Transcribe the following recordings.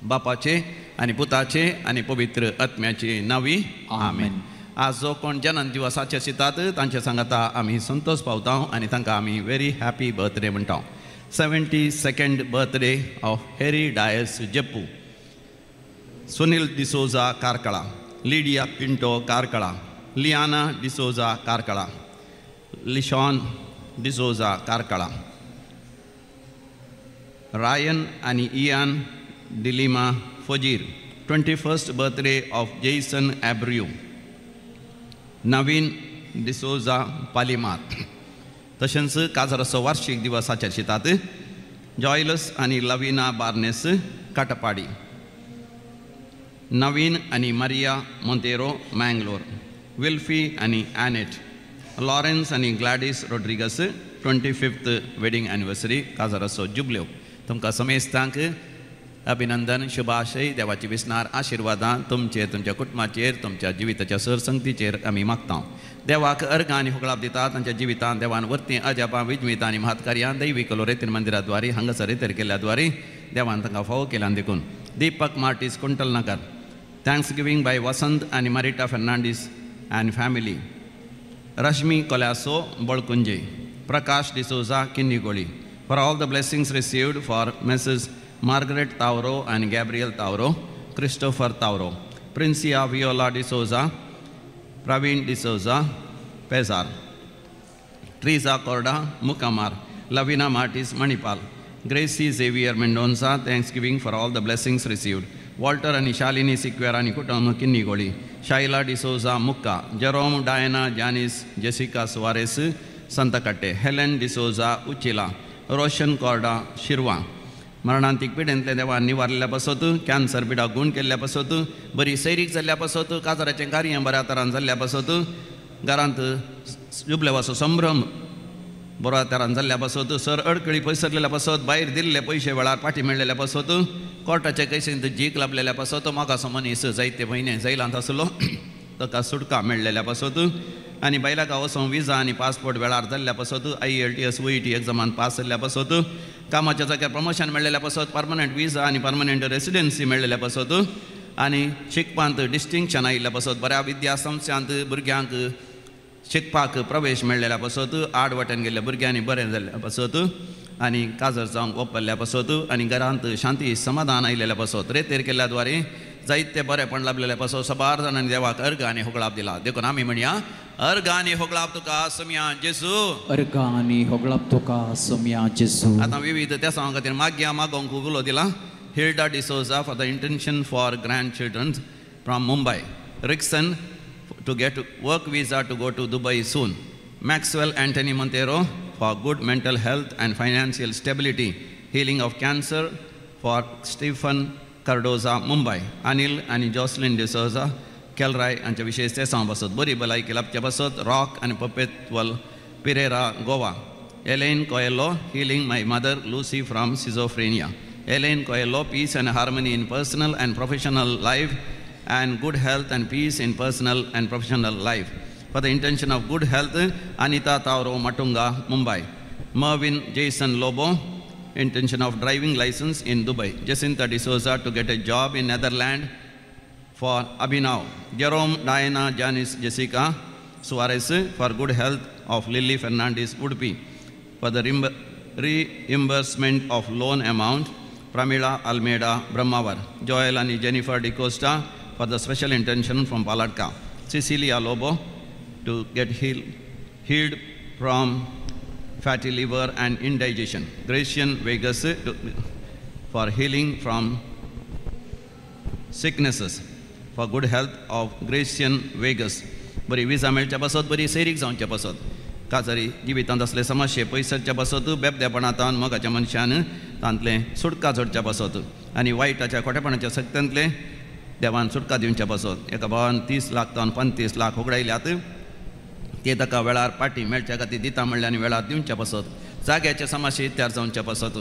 बापाचे आणि पुताचे आणि पवित्र आत्म्याचे नावी आमेन. आज जो कोण जन्म दिवसाचे आसतात तांचे सांगता आमी संतोष पावता आणि तांकां आमी व्हेरी हॅपी बर्थडे म्हणटा. 72nd birthday of Harry Dias Jeppu, Sunil D'Souza Karkala, Lydia Pinto Karkala, Liana D'Souza Karkala, Lishon D'Souza Karkala, Ryan आणि Ian D'Lima Fajir. 21st birthday of Jason Abreu, Naveen D'Souza Palimar. तशेंच काजराचो वार्षिक दिवसाचे आसतात जॉयलस आणि लविना बार्नेस काटपाडी, नवीन आणि मारिया मोंतेरो मँगलोर, विल्फी आणि ॲनेट, लॉरेन्स आणि ग्लॅडिस रोड्रिगस 25th वेडिंग एनिवर्सरी काजराचो जुबल्यो. तुमकां समेस्तांक अभिनंदन, शुभाशय, देवाची विस्नार आशिर्वादां तुमचेर, तुमच्या कुटुंबाचेर, तुमच्या जिविताच्या सरसंगतीचेर आमी मागता. देवाक अर्घ आनी हुकळाप दिता. तांच्या जिवितांत देवान वर्ती अजापां विजमितां आनी महत्कार्यां दैवीक लोरेतीन मंदिराद्वारे हांगासर रितर केल्ल्याद्वारे देवान तांकां फावो केल्यान देखून. Deepak Martis Kuntalnagar, thanksgiving by Vasant आनी Marita Fernandes and family, Rashmi Colaco Balkunje, Prakash D'Souza Kinnigoli. For all the blessings received for masses Margaret Tauro and Gabriel Tauro, Christopher Tauro, Princia Viola D'Souza, Praveen D'Souza, Pesar, Teresa Corda, Mukamar, Lavina Martis, Manipal, Gracie Xavier Mendonça, thanksgiving for all the blessings received. Walter and Shalini Sikwera Nikutam Kinnigoli, Shaila D'Souza Mukka, Jerome Diana Janice Jessica Suarez Santakatte, Helen D'Souza Uchila, Roshan Corda Shirwa. मरणांतीक पिडेंतले देवान निवारल्या पासत, cancer पिडा गूण केल्ल्या पासत, बरी सैरीक जाल्ल्या पासत, काजराचें कार्य बऱ्या तरान जाल्ल्या पासत, घरांत जुबलेवाचो संभ्रम बऱ्या तरान जाल्ल्या पासत, सर अडकळी पयसरलेल्या पासत, भायर दिल्ले पयशे वेळार पाटी मेळलेल्या पासत, कोर्टाचे केसींत जीक लाभलेल्या पासत, मोगाचो मनीस जायते म्हयने जैलांत आसलो ताका सुटका मेळलेल्या पासत, आनी बायलाका वचोंक विजा आनी पासपोर्ट वेळार जाल्ल्या पासत, IELTS WET एग्जामान पास जाल्ल्या पासत, कामाच्या जाग्यार प्रमोशन मेळलेल्या पासत, परमनंट विजा आनी परमनंट रेसिडेन्सी मेळलेल्या पासत, आनी शिकपांत डिस्टिंक्शन आयिल्ल्या पासत, बऱ्या विद्या संस्थांत भुरग्यांक शिकपाक प्रवेश मेळलेल्या पासत, आडवटेन गेल्ल्या भुरग्यांनी बरें जाल्ल्या पासत, आनी काजर जावंक ओपल्ल्या पासत, आनी घरांत शांती समाधान आयिल्ल्या पासत, रेतेर केल्ल्या द्वारे जायते बरेपण लाभलेल्या पासत, सबार जाणांनी देवाक अर्घ आनी होगळाप दिला. देखून आमी म्हणया, अर्घ आनी होगळाप तुका सोम्या जेजू, अर्घ आनी होगळाप तुका सोम्या जेजू. आतां विविध त्या सांगा खातीर माग्या मागोवंक उलो दिला. Hilda D'Souza for the intention for grandchildren from Mumbai, Rixon to get work visa to go to Dubai soon, Maxwell Antony Monteiro for good mental health and financial stability, healing of cancer for Stephen Cardoza Mumbai, Anil आणि जॉसलिन डिसोजा केलराय हांच्या विशेष ते सांग बसत, बरी भलायकी लाभच्या बसत, रॉक आणि Perpetual Pereira Goa, Ellen Coelho healing my mother Lucy from schizophrenia, Ellen Coelho peace and harmony in personal and professional life and good health and peace in personal and professional life. For the intention of good health Anita Tauro Matunga Mumbai, Mervyn Jason Lobo intention of driving license in Dubai, Jacinta D'Souza to get a job in Netherlands for Abhinav, Jerome Diana Janice Jessica Suarez for good health of Lily Fernandez Udupi, for the reimbursement of loan amount Pramila Almeida Brahmavar, Joel and Jennifer DeCosta for the special intention from Paladka, Cecilia Lobo to get healed from fatty liver and indigestion, Gracian Vegas for healing from sicknesses, for good health of Gracian Vegas. बरी विजा मेळच्या पासत, बरी सैरीक जावच्या पासत, काजरी जिवितांत असले समस्ये पयसरच्या पासत, बेबदेपणांतल्यान मोगाच्या मनशान तांतले सुटका जोडच्या पासत, आनी वायटाच्या खोटेपणाच्या सत्यांतले देवान सुटका दिवच्या पासत. एका भावान 30 लाख तावन 35 लाख उगडायल्यात, ते ताका वेळार पाटी मेळच्या खातीर दिता म्हणले आनी वेळार दिवच्या पासत, जाग्याचे समस्या इत्यार जावच्या पासत,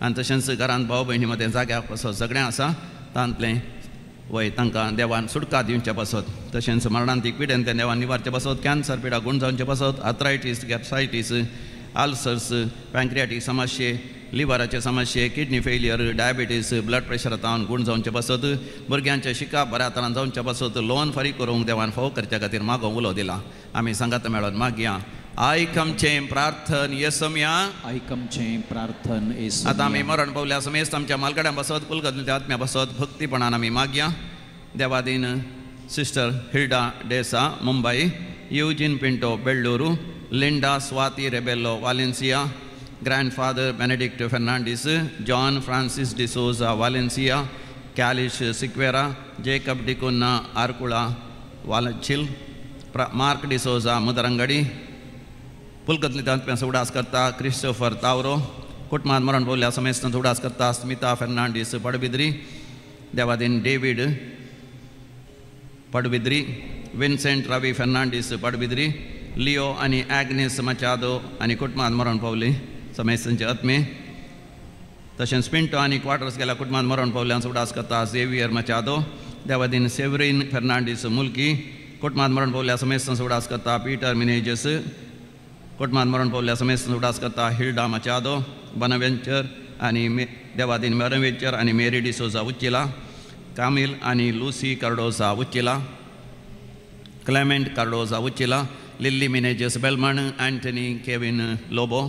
आनी तशेंच घरांत भाव भयणी मदें जाग्या पासत सगळें आसा तांतलें वय तांकां देवान सुटका दिवचे पासत तशेंच मरणांतीक पिडेन तें देवान निवारचे पासत कॅन्सर पिडा गुण जावचे पासत आर्थरायटीस गॅप्सायटीस आल्सर्स पँक्रियाटीक समस्ये लिव्हराचे समस्ये किडनी फेलियर डायबिटीस ब्लड प्रेशरांत गुण जावचे पासत भुरग्यांचे शिकाप बऱ्या तरान जावचे पासत लोन फारीक करूंक देवान फावो करचे खातीर मागो उलो दिला आमी सांगात मेळोन मागया आयकमचें प्रार्थन येसुमिया आयकमचें प्रार्थन येसुमिया आतां आमी मरण पावल्या समेस्त आमच्या मालकड्यां बसत कुलगतल्या आत्म्या बसत भक्तीपणान आमी मागया देवादीन सिस्टर हिल्डा डेसा मुंबई युजीन पिंटो बेल्लूरू लिंडा स्वाती रेबेल्लो वालेन्सिया ग्रैंडफादर बेनेडिक्ट फेर्नांडीस जॉन फ्रांसिस डिसोजा वालेन्सिया कैलिश सिक्वेरा जेकब डिकुन्ना आर्कुला वालचिल मार्क डिसोजा मुदरंगडी पुलकतलींत उडास करता क्रिस्टोफर तावरो कुटुंबांत मरण पावल्या समेस्त उडास करता स्मिता फेर्नांडीस पडबिद्री देवादीन डेविड पडबिद्री विन्सेंट रवी फेर्नांडीस पडबिद्री लिओ आनी ॲग्नेस मचादो आनी कुटुंबांत मरण पावली समेस्तांचे आत्मे तशेंच पिंटो आनी क्वार्टर्स गेल्या कुटुंबांत मरण पावल्यांचो उडास करता झेवियर मचादो देवादीन सेवरीन फेर्नांडीस मुल्की कुटुंबांत मरण पावल्या समेस्तांचो उडास करता पीटर मिनेजस कुटुंबांत मरण पावल्या समेस्तांचो उडास करता हिल्डा मचादो बनवेंचर आनी देवादीन मेरवेंचर आनी मेरी डिसोजा उच्चिला कामिल आनी लुसी कार्डोजा उच्चिला क्लेमेंट कार्डोजा उच्चिला लिल्ली मिनेजस बेलमण एंटनी केविन लोबो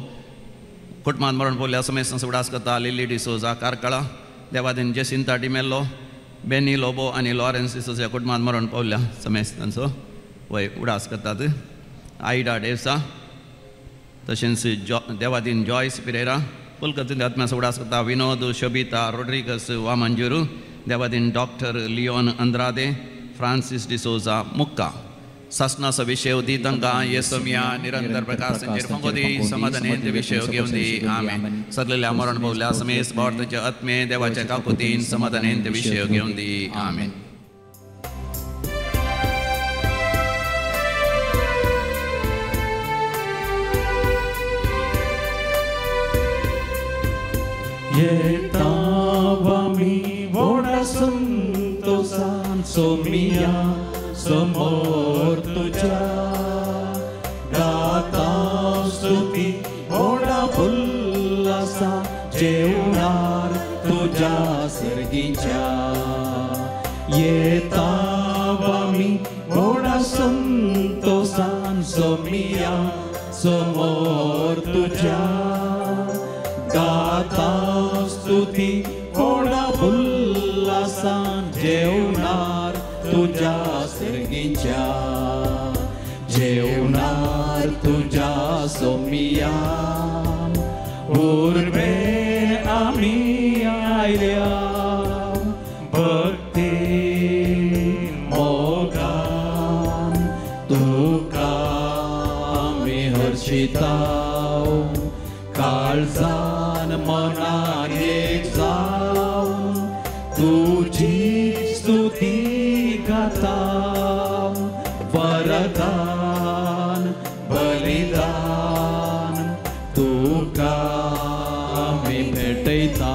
कुटुंबांत मरण पावल्या समेस्तांचो उडास करता लिल्ली डिसोजा कारकळा देवादीन जेसिंता डिमेल्लो बेनी लोबो आनी लॉरेन्स डिसोजा कुटुंबांत मरण पावल्या समेस्तांचो वय उडास करतात आयडा डेसा तशेंच देवादीन जॉयस पिरेरा पुलकतलींत आत्म्याचो उडास करता विनोद शोभिता रोड्रिगस वामंजुरू देवादीन डॉक्टर लिओन अंद्रादे फ्रांसिस डिसोजा मुक्का शासनाचो विशय दी तांकां येसुमिया निरंतर प्रकाश तांचेर फंगोदी समाधानेंत विशय घेवन दी आमेन सगलेल्या मरण पावल्या समेस्त भारताचे आत्मे देवाच्या काकुतीन समाधानेंत विशय घेवन दी आमेन येतावमी व्हडा संतोषान सोमिया समोर तुझ्या गाता स्तुती व्हडा उल्हासा जेवणार तुझ्या सर्गीच्या येतावमी व्हडा संतोषान सोमिया समोर तुझ्या गाता स्तुती व्हडा उल्हासान जेवणार तुझ्या सर्गीच्या जेवणार तुझ्या सोमिया उर्बेन आमी आयल्या भक्ती मोगान तुका आमी हर्शिताव काळजान मनान एक जावन तुझी स्तुती गाता वरदान बलिदान तुका आमी भेटयता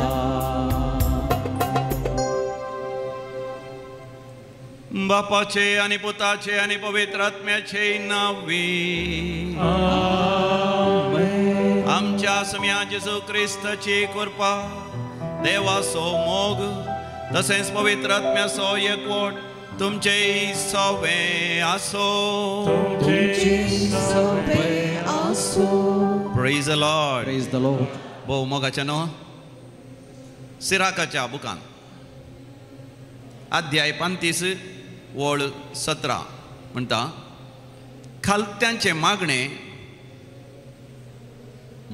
बापाचे आनी पुताचे आनी पवित्र आत्म्याचे नावी आमच्या सम्या जेजू क्रिस्ताची कृपा देवाचो मोग तसेच पवित्र आत्म्याचो एकवट तुमचे सवे आसो praise the Lord praise the Lord भोव मोगाच्या न्हू सिराकाच्या बुकान अध्याय 35 वळ 17 म्हणटा खालत्यांचे मागणे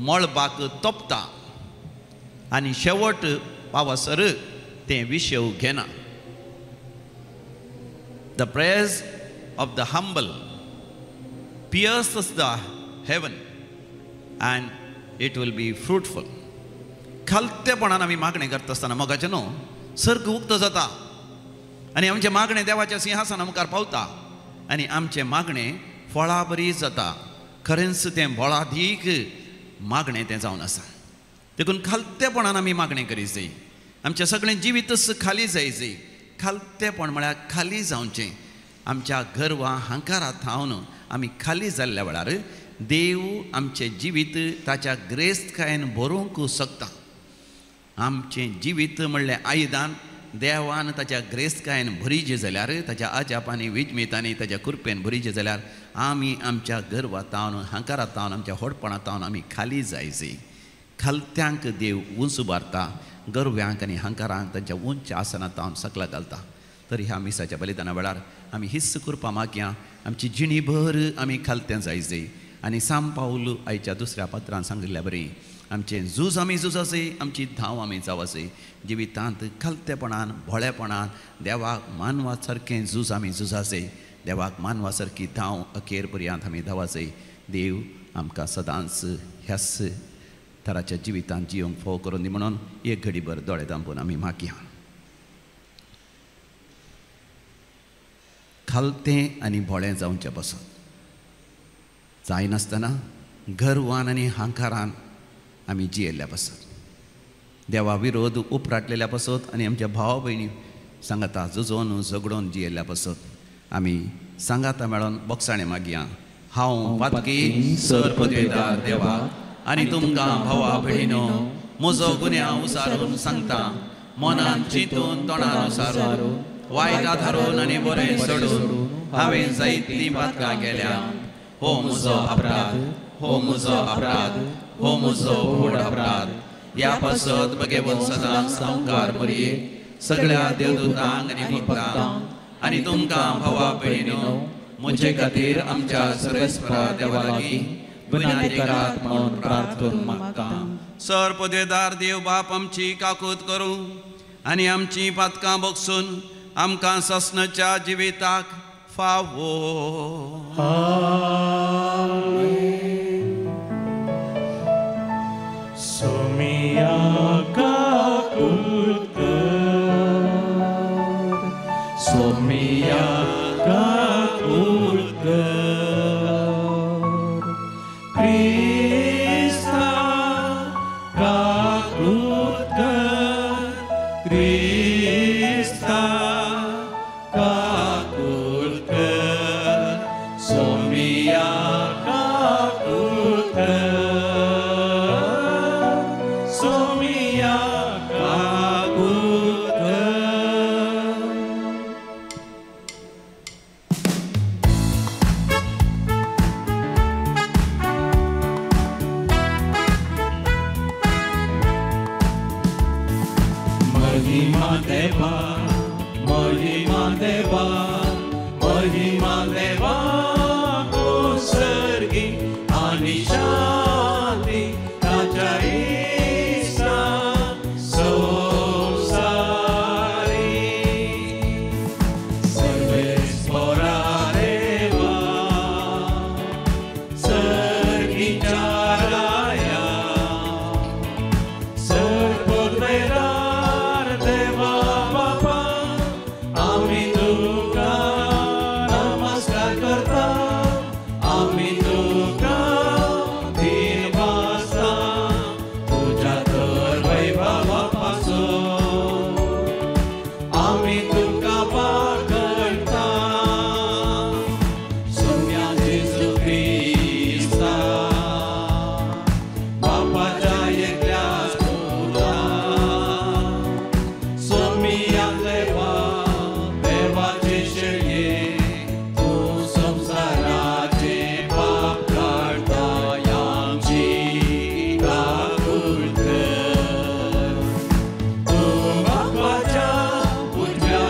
मळबाक तोपता आनी शेवट पावसर ते विशेव घेना the praise of the humble pierces the heaven and it will be fruitful. खालतेपणान आमी मागणे करता आसतना मोगाचे न्हू सर्ग उक्त जाता आनी आमचे मागणे देवाच्या सिंहासना मुखार पावता आनी आमचे मागणे फळां बरी जाता खरेंच तें बळादीक मागणे तें जावन आसा देखून खालतेपणान आमी मागणे करीत जाय आमचें सगळें जिवीतच खाली जायचें. खालतेपण म्हळ्यार खाली जावचें. आमच्या गर्वा अहंकारांत थावन आमी खाली जाल्ल्या वेळार देव आमचें जिवीत ताच्या ग्रेस्तकायेन भरूंक शकता. आमचें जिवीत म्हणलें आयदान देवान ताच्या ग्रेस्तकायेन भरिजें जाल्यार, ताच्या आजापांनी विजमेतांनी ताच्या कृपेन भरिजें जाल्यार आमी आमच्या गर्वांतावन अहंकारांतावन आमच्या होडपणांतावन आमी खाली जायचीं. खालत्यांक देव उंच उबारता, गर्व्यांक आनी अहंकारांक तांच्या उंच आसनांतावन सकला घालता. तर ह्या मिसाच्या बलिदाना वेळार आमी हिस्स करपा मागया आमची जिणीभर आमी खालत्यां जायचीं. आनी साम पाऊल आयच्या दुसऱ्या पत्रांत सांगिल्ल्या बरी आमचें झूज आमी झुजाचें, आमची धांव आमी जावचें. जिवितांत खालतेपणान भोळेपणान देवाक मानवा सारकें झूज आमी झुजाचें. देवाक मानवा सारकी धांव अखेर पर्यंत आमी धांवाचें. देव आमकां सदांच ह्याच तराच्या जिवितांत जियोंक फोव करून दी म्हणून एक घडीभर दोळे धांपून आमी मागया. खालतें आनी भोळें जावचें पासून जायनासतना गर्वान आनी अहंकारान आमी जियेल्ल्या पासून, देवा विरोध उपराटलेल्या पासून आनी आमच्या भाव भयणी सांगाता झुजोन झगडोन जियेल्ल्या पासून आमी सांगाता मेळोन बोगसाणें मागया. हांव पातकी सर पदवेदार देवा आनी तुमकां भावा भयणीनो म्हजो गुन्यांव उसारून सांगता. मनान चिंतून तोंडान उसारून वायटां धारून आनी बरें सोडून हांवें जायतीं पातकां केल्या. हो म्हजो अपराध, हो म्हजो अपराध, हो म्हजो व्हड अपराध. ह्या पासत म्हगे सदांच संवकार मरये सगळ्या देवदूतांक आनी भक्तांक आनी तुमकां भावा भयणीनो म्हजे खातीर आमच्या सर्वेस्परा देवा लागीं विनंती करात म्हणून प्रार्थना मागता. सर पदवेदार देव बाप आमची काकूत करूं आनी आमची पातकां बगसून आमकां ससनाच्या जिविताक फावो. सोमिया काकूत कर, सोमिया काकूत कर, क्रिस्ता काकूत कर, क्रिस्ता काकूत कर, सोमिया काकूत कर, सोमिया काकूत कर. महिमा देवा, महिमा देवा, महिमा देवा सर्गी आणि शांती ताच्या ईसा संसारी. सर्वेस्परा देवा सर्गीच्या राया, सर्वोदयदार देवा बापा आम्ही तुका नमस्कार करता. आम्ही तुका दिन वाजता तुझ्या तर वैभवापासून आम्ही तुका पाकळता. सोम्या जेजू ख्रिस्ता बापाच्या एकल्या तुला सोमिया देवा, देवाचे शेळये तू संसाराचे पाप काढता. आमची काकूत कर, तू बापाच्या उजव्या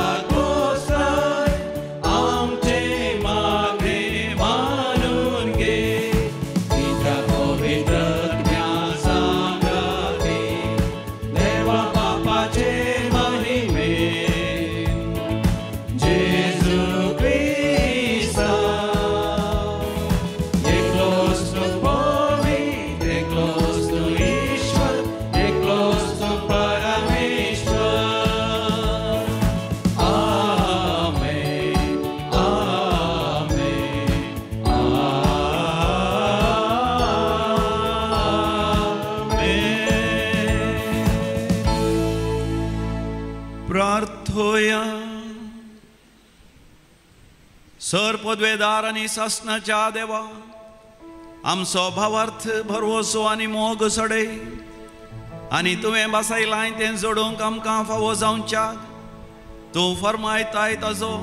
सर पदवेदार आनी शासनाच्या देवा, आमचो भावार्थ भरवोसो आनी मोग सडय आनी तुवें बसयलाय तें जोडूंक आमकां फावो जावच्याक तूं फरमायताय ताजो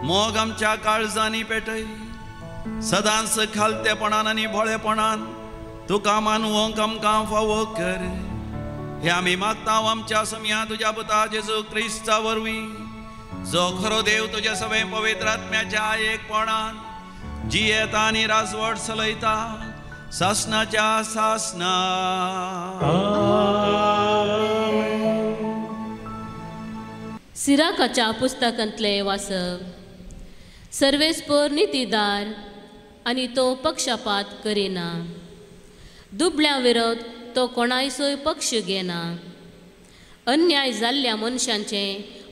मोग आमच्या काळजांनी पेटय. सदांच खालतेपणान आनी भोळेपणान तुका मानवंक आमकां फावो कर. हे आमी मागता आमच्या समया तुज्या पुता जेजू क्रिस्ता वरवीं, जो खरो देव तुजे सवे पवित्र आत्म्याच्या एकपणान जियेता आनी राजवट चलयता शासनाच्या शासना. सिराकाच्या पुस्तकांतले वाचप. सर्वेस्पर नितीदार आनी तो पक्षपात करिना. दुबळ्या विरोध तो कोणायचोय पक्ष घेना. अन्याय जाल्ल्या मनशांचे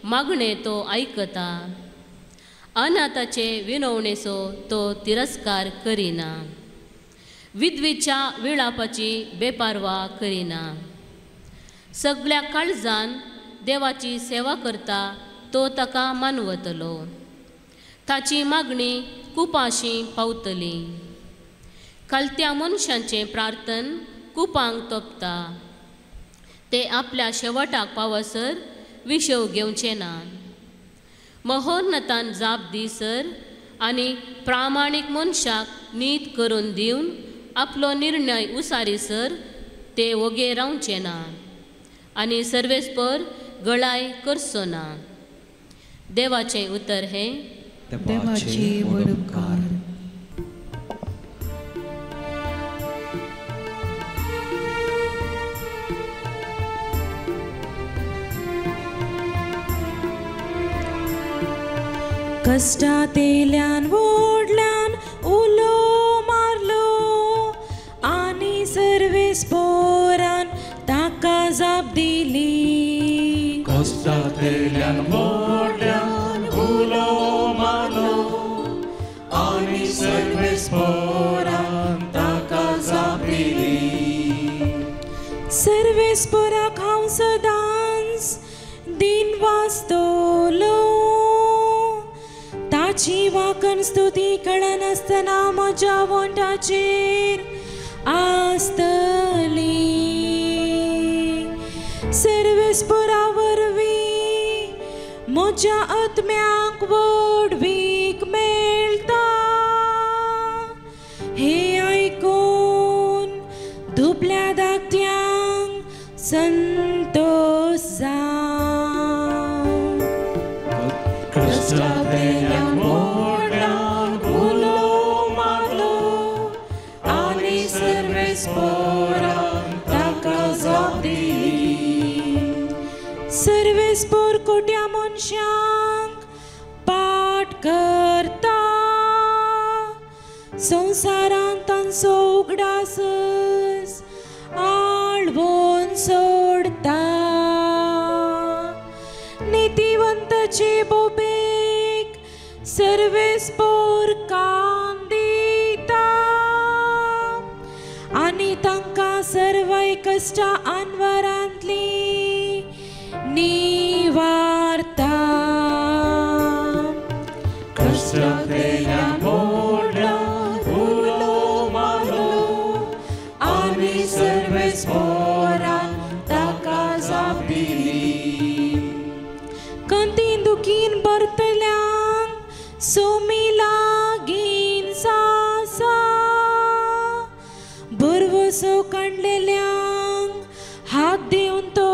मागणे तो आयकता. अनाथाचे विनवणेचो तो तिरस्कार करिना. विधवेच्या विळापाची बेपारवा करिना. सगळ्या काळजान देवाची सेवा करता तो ताका मानवतलो. ताची मागणी कुपाशी पावतली. खालत्या मनशांचे प्रार्थन कुपांक तोपता. ते आपल्या शेवटाक पावसर विशव घेवचे ना. महोन्नतान जाप दिसर आनी प्रामाणीक मनशाक नीत करून दिवन आपलो निर्णय उसारीसर ते वगे रावचे ना आनी सर्वेस्पर गळाय करचो ना. देवाचें उतर हे देवाचे वडकार. कष्टात येयल्यान व्हडल्यान उलो मारलो आनी सर्वेस्परान ताका जाप दिली. कष्टात येयल्यान व्हडल्यान उलो मारलो आनी सर्वेस्परान ताका जाप दिली. सर्वेस्पराक हांव सदांच दिन वाचतलो. ताची वाकण स्तुती कळनासतना म्हज्या वंटाचेर आसतली. सर्वेस्परा वरवीं म्हज्या आत्म्याक व्हड वीख मेळटा. हे आयकून दुबल्या धाकट्यांक संतोष जावं. कष्टात येयल्यान व्हडल्यान उलो मारलो आनी सर्वेस्परान ताका जाप दिली. सर्वेस्पर कोट्या मनशांक पाट करता. संवसारांत तांचो उगडास आळवून सोडता. नितीवंताचे बोबेक सर्वेस्पर कान दिता आनी तांकां सर्वय कश्टा आनवरांतली निवारता. कष्टात येयल्यान व्हडल्यान उलो मारलो आनी सर्वेस्परान ताका जाप दिली. कंतीन दुखीन बरतल्यांक सोमी लागीन सासा. बरवसो काडलेल्यांक हात दिवन तो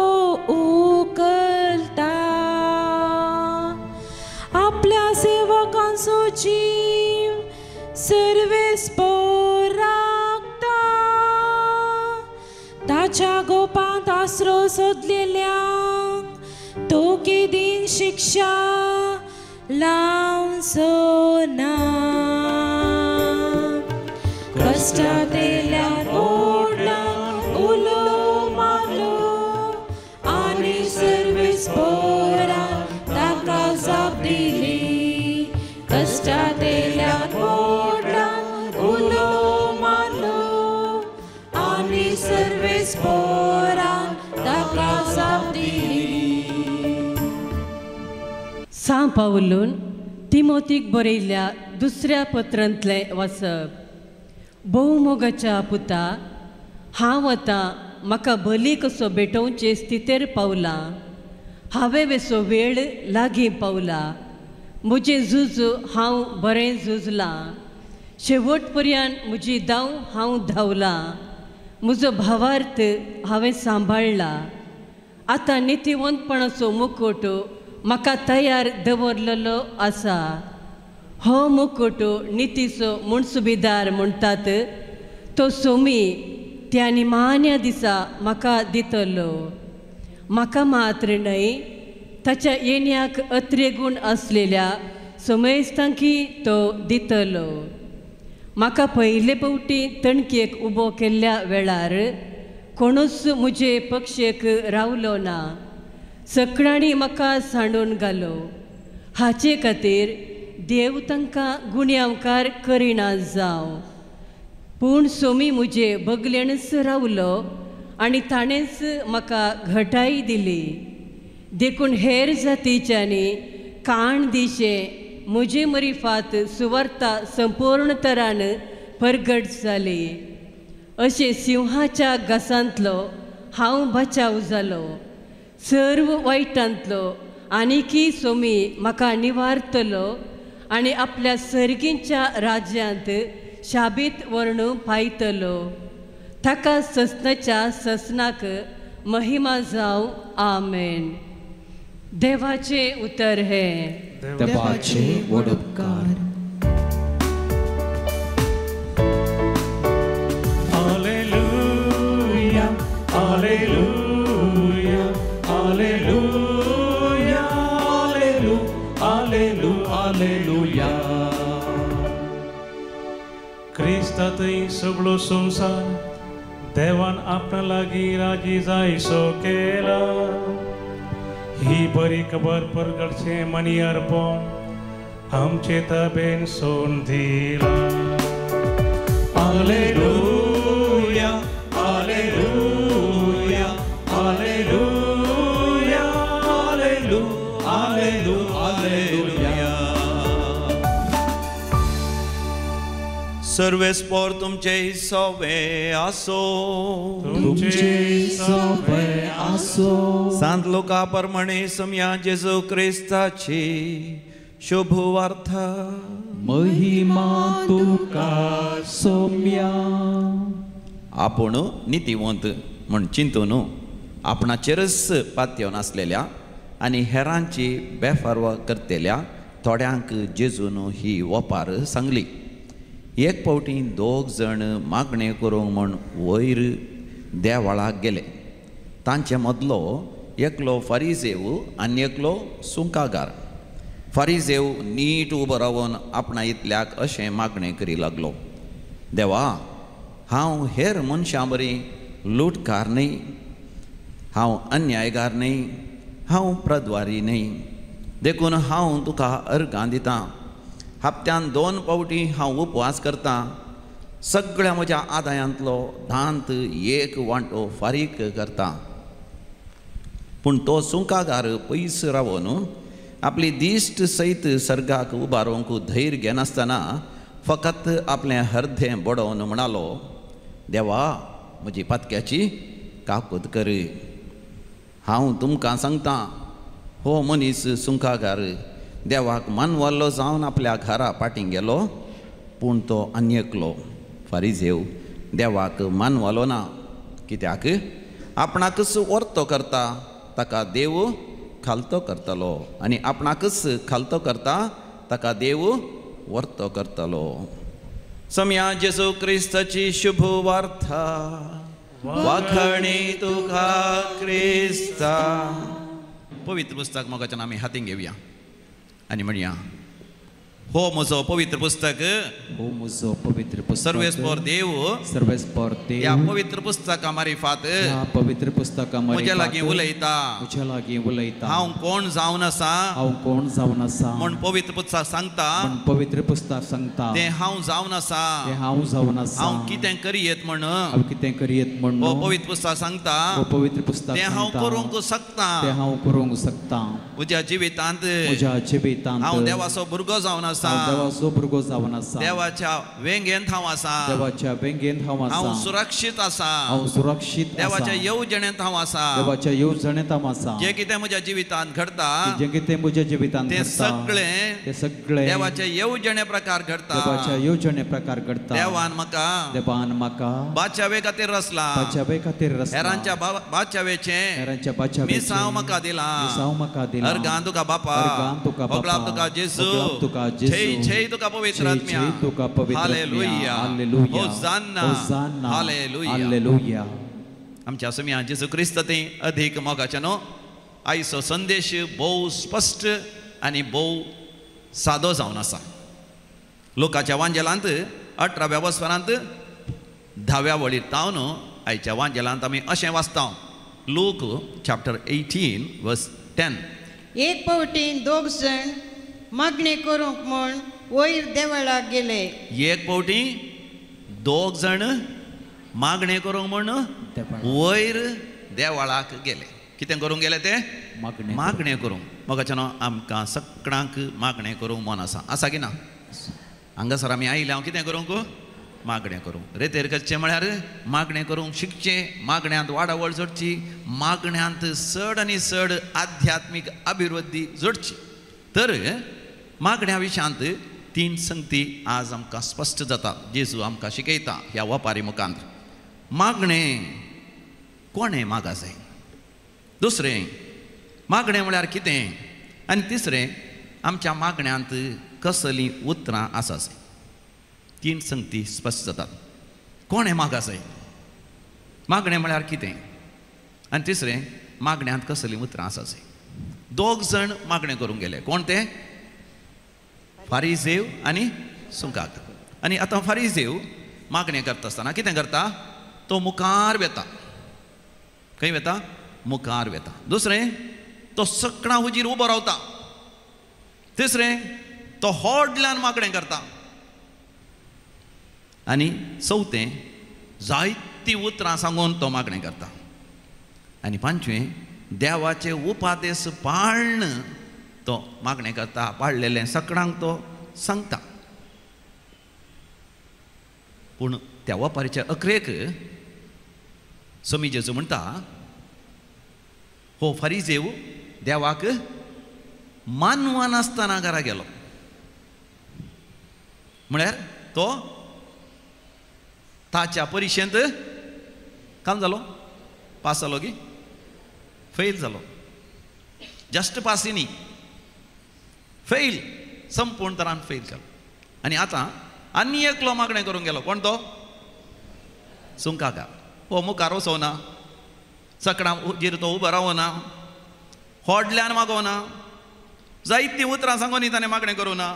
उखलता. आपल्या सेवकांचो जीव सर्वेस्पर राखता. ताच्या गोपांत आसरो सोदलेल्यांक तो केदीन शिक्षा लावचो ना. कष्टात येयल्यान व्हडल्यान उलो मारलो आनी सर्वेस्परान ताका जाप दिली. कष्टात येयल्यान व्हडल्यान उलो मारलो आनी सर्वेस्परान ताका जाप दिली. सा पावलून तिमोथीक बरयल्ल्या दुसऱ्या पत्रांतलें वाचप. भोवमोगाच्या पुता, हांव आतां म्हाका बली कसो भेटोवचे स्थितेर पावलां. हांवें वेसो वेळ लागीं पावला. म्हजें झूज हांव बरें झुजलां. शेवट पर्यंत म्हजी धांव हांव धांवलां. म्हजो भावार्थ हांवें सांबाळला. आतां नितीवंतपणाचो मुकुट म्हाका तयार दवरलेलो आसा. हो मुकुट नितीचो मुणसुबेदार म्हणटात, तो सोमी त्या निमाण्या दिसा म्हाका दितलो. म्हाका मात्र न्हय, ताच्या येण्याक अत्रेगूण आसलेल्या समेस्तांकी तो दितलो. म्हाका पयले फावटी तणकेक उबो केल्ल्या वेळार कोणूच म्हजे पक्षेक रावलो ना. सगळ्यांनी म्हाका सांडून घालो. हाचे खातीर देव तांकां गुण्यावकार करिना जावं. पूण सोमी म्हजे बगलेणच रावलो आनी ताणेंच म्हाका घटाय दिली. देखून हेर जातीच्यांनी काण दिशे म्हजे मरिफात सुवार्ता संपूर्ण तरान परगट जाली. अशे सिंहाच्या घासांतलो हांव बचाव जालो. सर्व वायटांतलो आनिकी सोमी म्हाका निवारतलो आनी आपल्या सर्गींच्या राज्यांत शाबीत व्हरून पायतलो. ताका ससनाच्या ससनाक महिमा जावं. आमेन. देवाचे उतर हे. देवाचे वडपकार. Alleluia, alleluia, alleluia, alleluia, alleluia. ख्रिस्तातय सगळो संसार देवान आपणा लागीं राजी जायसो केला. ही बरी खबर परगटचे मनी अर्पण आमचे ताबेन सोन दिला. Alleluia, alleluia, alleluia, alleluia, alleluia. सर्वेस्पोर तुमचे सवे आसो. तुमचे सवे आसो. सांत लोका प्रमाणे सम्या जेजू क्रिस्ताची शुभ वार्ता. महिमा तुका सोम्या. आपूण नितीवंत म्हण चिंतून आपणाचेरच पातयेवन आसलेल्या आनी हेरांची बेफारवा करतेल्या थोड्यांक जेजून ही वपार सांगली. एक फावटी 2 जण मागणे करूंक म्हण वयर देवाळाक गेले. तांचे मदलो एकलो फारिजेव आनी एकलो सुंकागार. फारिजेव नीट उबो रावन आपणा इतल्याक अशें मागणें करी लागलो. देवा, हांव हेर मनशां बरी लुटकार न्हय, हांव अन्यायगार न्हय, हांव प्रद्वारी न्हय. देखून हांव तुका अर्गां दितां. हप्त्यान 2 फावटी हांव उपवास करतां. सगळ्या म्हज्या आदायांतलो 10th वांटो फारीक करतां. पूण तो सुंकागार पयस रावन आपली दिश्ट सयत सर्गाक उबारोवंक धैर्य घेनासतना फकत आपलें हर्दें बडोवन म्हणालो, देवा, म्हजी पातक्याची काकूत कर. हांव तुमकां सांगतां, हो मनीस सुंकागार देवाक मानवल्लो जावन आपल्या घरा पाटीं गेलो, पूण तो आनी एकलो फारिजेव देवाक मानवलो ना. कित्याक आपणाकच वर्तो करता ताका देव खालतो करतलो आनी आपणाकच खालतो करता ताका देव वर्तो करतलो. सम्या जेजू क्रिस्ताची शुभ वार्ता. वाखणी तुका क्रिस्ता. पवित्र पुस्तक मोगाच्यान आमी हातीन घेवया आनी म्हणया, हो म्हजो पवित्र पुस्तक हो म्हजो पवित्र पुस्तक सर्वेस्पर देव सर्वेस्पर देव ह्या पवित्र पुस्तका मारिफात ह्या पवित्र पुस्तका म्हज्या लागीं उलयता. म्हज्या लागीं उलयता. हांव कोण जावन आसा हांव कोण जावन आसा म्हण पवित्र पुस्तक सांगता. म्हण पवित्र पुस्तक सांगता तें हांव जावन आसा. तें हांव जावन आसा. हांव कितें करियेत म्हण हांव कितें करियेत म्हण हो पवित्र पुस्तक सांगता. हो पवित्र पुस्तक तें हांव सांगता. करूंक शकता. तें हांव करूंक शकता. म्हज्या जिवितांत म्हज्या जिवितांत हांव देवाचो भुरगो जावन आसा. हांव देवाचो भुरगो जावन आसा. देवाच्या वेंगेंत हांव आसा. देवाच्या वेंगेंत हांव आसा. हांव सुरक्षीत आसा. हांव सुरक्षीत आसा. देवाच्या येवजणेंत हांव आसा. देवाच्या येवजणेंत हांव आसा. जे कितें म्हज्या जिवितांत घडता जें कितें म्हज्या जिवितांत तें घडटा सगळें तें सगळें देवाच्या येवजणे प्रकार घडता. देवाच्या येवजणे प्रकार घडता. देवान म्हाका देवान म्हाका बाच्यावे खातीर रचला. बाच्यावे खातीर रचला. हेरांच्या बाच्यावेचें हेरांच्या बाच्यावेचें मिसांव म्हाका दिला. मिसांव म्हाका दिला. अर्गां तुका बापा. अर्गां तुका बापा. होगलाप तुका जेजू. होगलाप तुका जेजू. छेय छेय तुका पवित्र छेय आत्म्या. छेय तुका पवित्र आत्म्या. हालेलुया. हालेलुया. होसान्ना. होसान्ना. हालेलुया. हालेलुया. आमच्या सम्या जेजू क्रिस्त तें अधीक मोगाचें न्हू. आयचो संदेश भोव स्पश्ट आनी भोव सादो जावन आसा. लोकाच्या वांजेलांत 18व्या वस्परांत 10व्या वळीर तावन आयच्या वांजेलांत आमी अशें वाचता. लूक चॅप्टर 18 वर्स 10. एक फावटीन दोग जण मागणी करूंक म्हण वयर देवळाक गेले. एक फावटी दोग जण मागणे करूंक म्हण वयर देवळाक गेले. कितें करूंक गेले ते? मागणे करूंक. मोगाचें आमकां सगळ्यांक मागणे करूंक मन आसा. आसा की ना? हांगासर आमी आयले हांव कितें करूंक? मागणे करूंक. रेतेर करचें म्हळ्यार मागणे करूंक शिकचें. मागण्यांत वाडावळ जोडची. मागण्यांत चड आनी चड आध्यात्मीक अभिवृद्धी जोडची. तर मागण्या विशयांत 3 संगती आज आमकां स्पश्ट जाता. जेजू आमकां शिकयता ह्या वपारी मुखांत. मागणे कोणें मागा जाय. दुसरें मागणें म्हळ्यार कितें. आनी तिसरें आमच्या मागण्यांत कसलीं उतरां आसा जाय. 3 संगती स्पश्ट जातात. कोणें मागा जाय. मागणें म्हळ्यार कितें. आनी तिसरें मागण्यांत कसलीं उतरां आसा जाय. दोग जण मागणें करूंक गेले. कोण ते? फारिजेव आनी सुंकाक. आनी आतां फारिजेव मागणें करता आसतना कितें करता? तो मुखार वेता. खंय वेता? मुखार वेता. दुसरें तो सकाळां हुजीर उबो रावता. तिसरें तो व्हडल्यान मागणें करता. आनी चवथें जायतीं उतरां सांगून तो मागणें करता. आनी पांचवें देवाचे उपादेश पाळन तो मागणें करता. पाळलेलें सकाळांक तो सांगता. पूण त्या वपारीच्या अकरेक समी जेजू म्हणटा हो फारिजेव देवाक मानवान आसतना घरा गेलो. म्हळ्यार तो ताच्या परिक्षेंत काम जालो. पास जालो की फेल जालो. जस्ट पासी न्ही, फेल. संपूर्ण तरान फेल जालो. आनी आतां आनी एकलो मागणें करूंक गेलो. कोण तो? सुंकाकार. हो मुखार वचोना. सकाळां हुजीर तो उबो रावना. व्हडल्यान मागोवना. जायतीं उतरां सांगून ताणें मागणें करूना.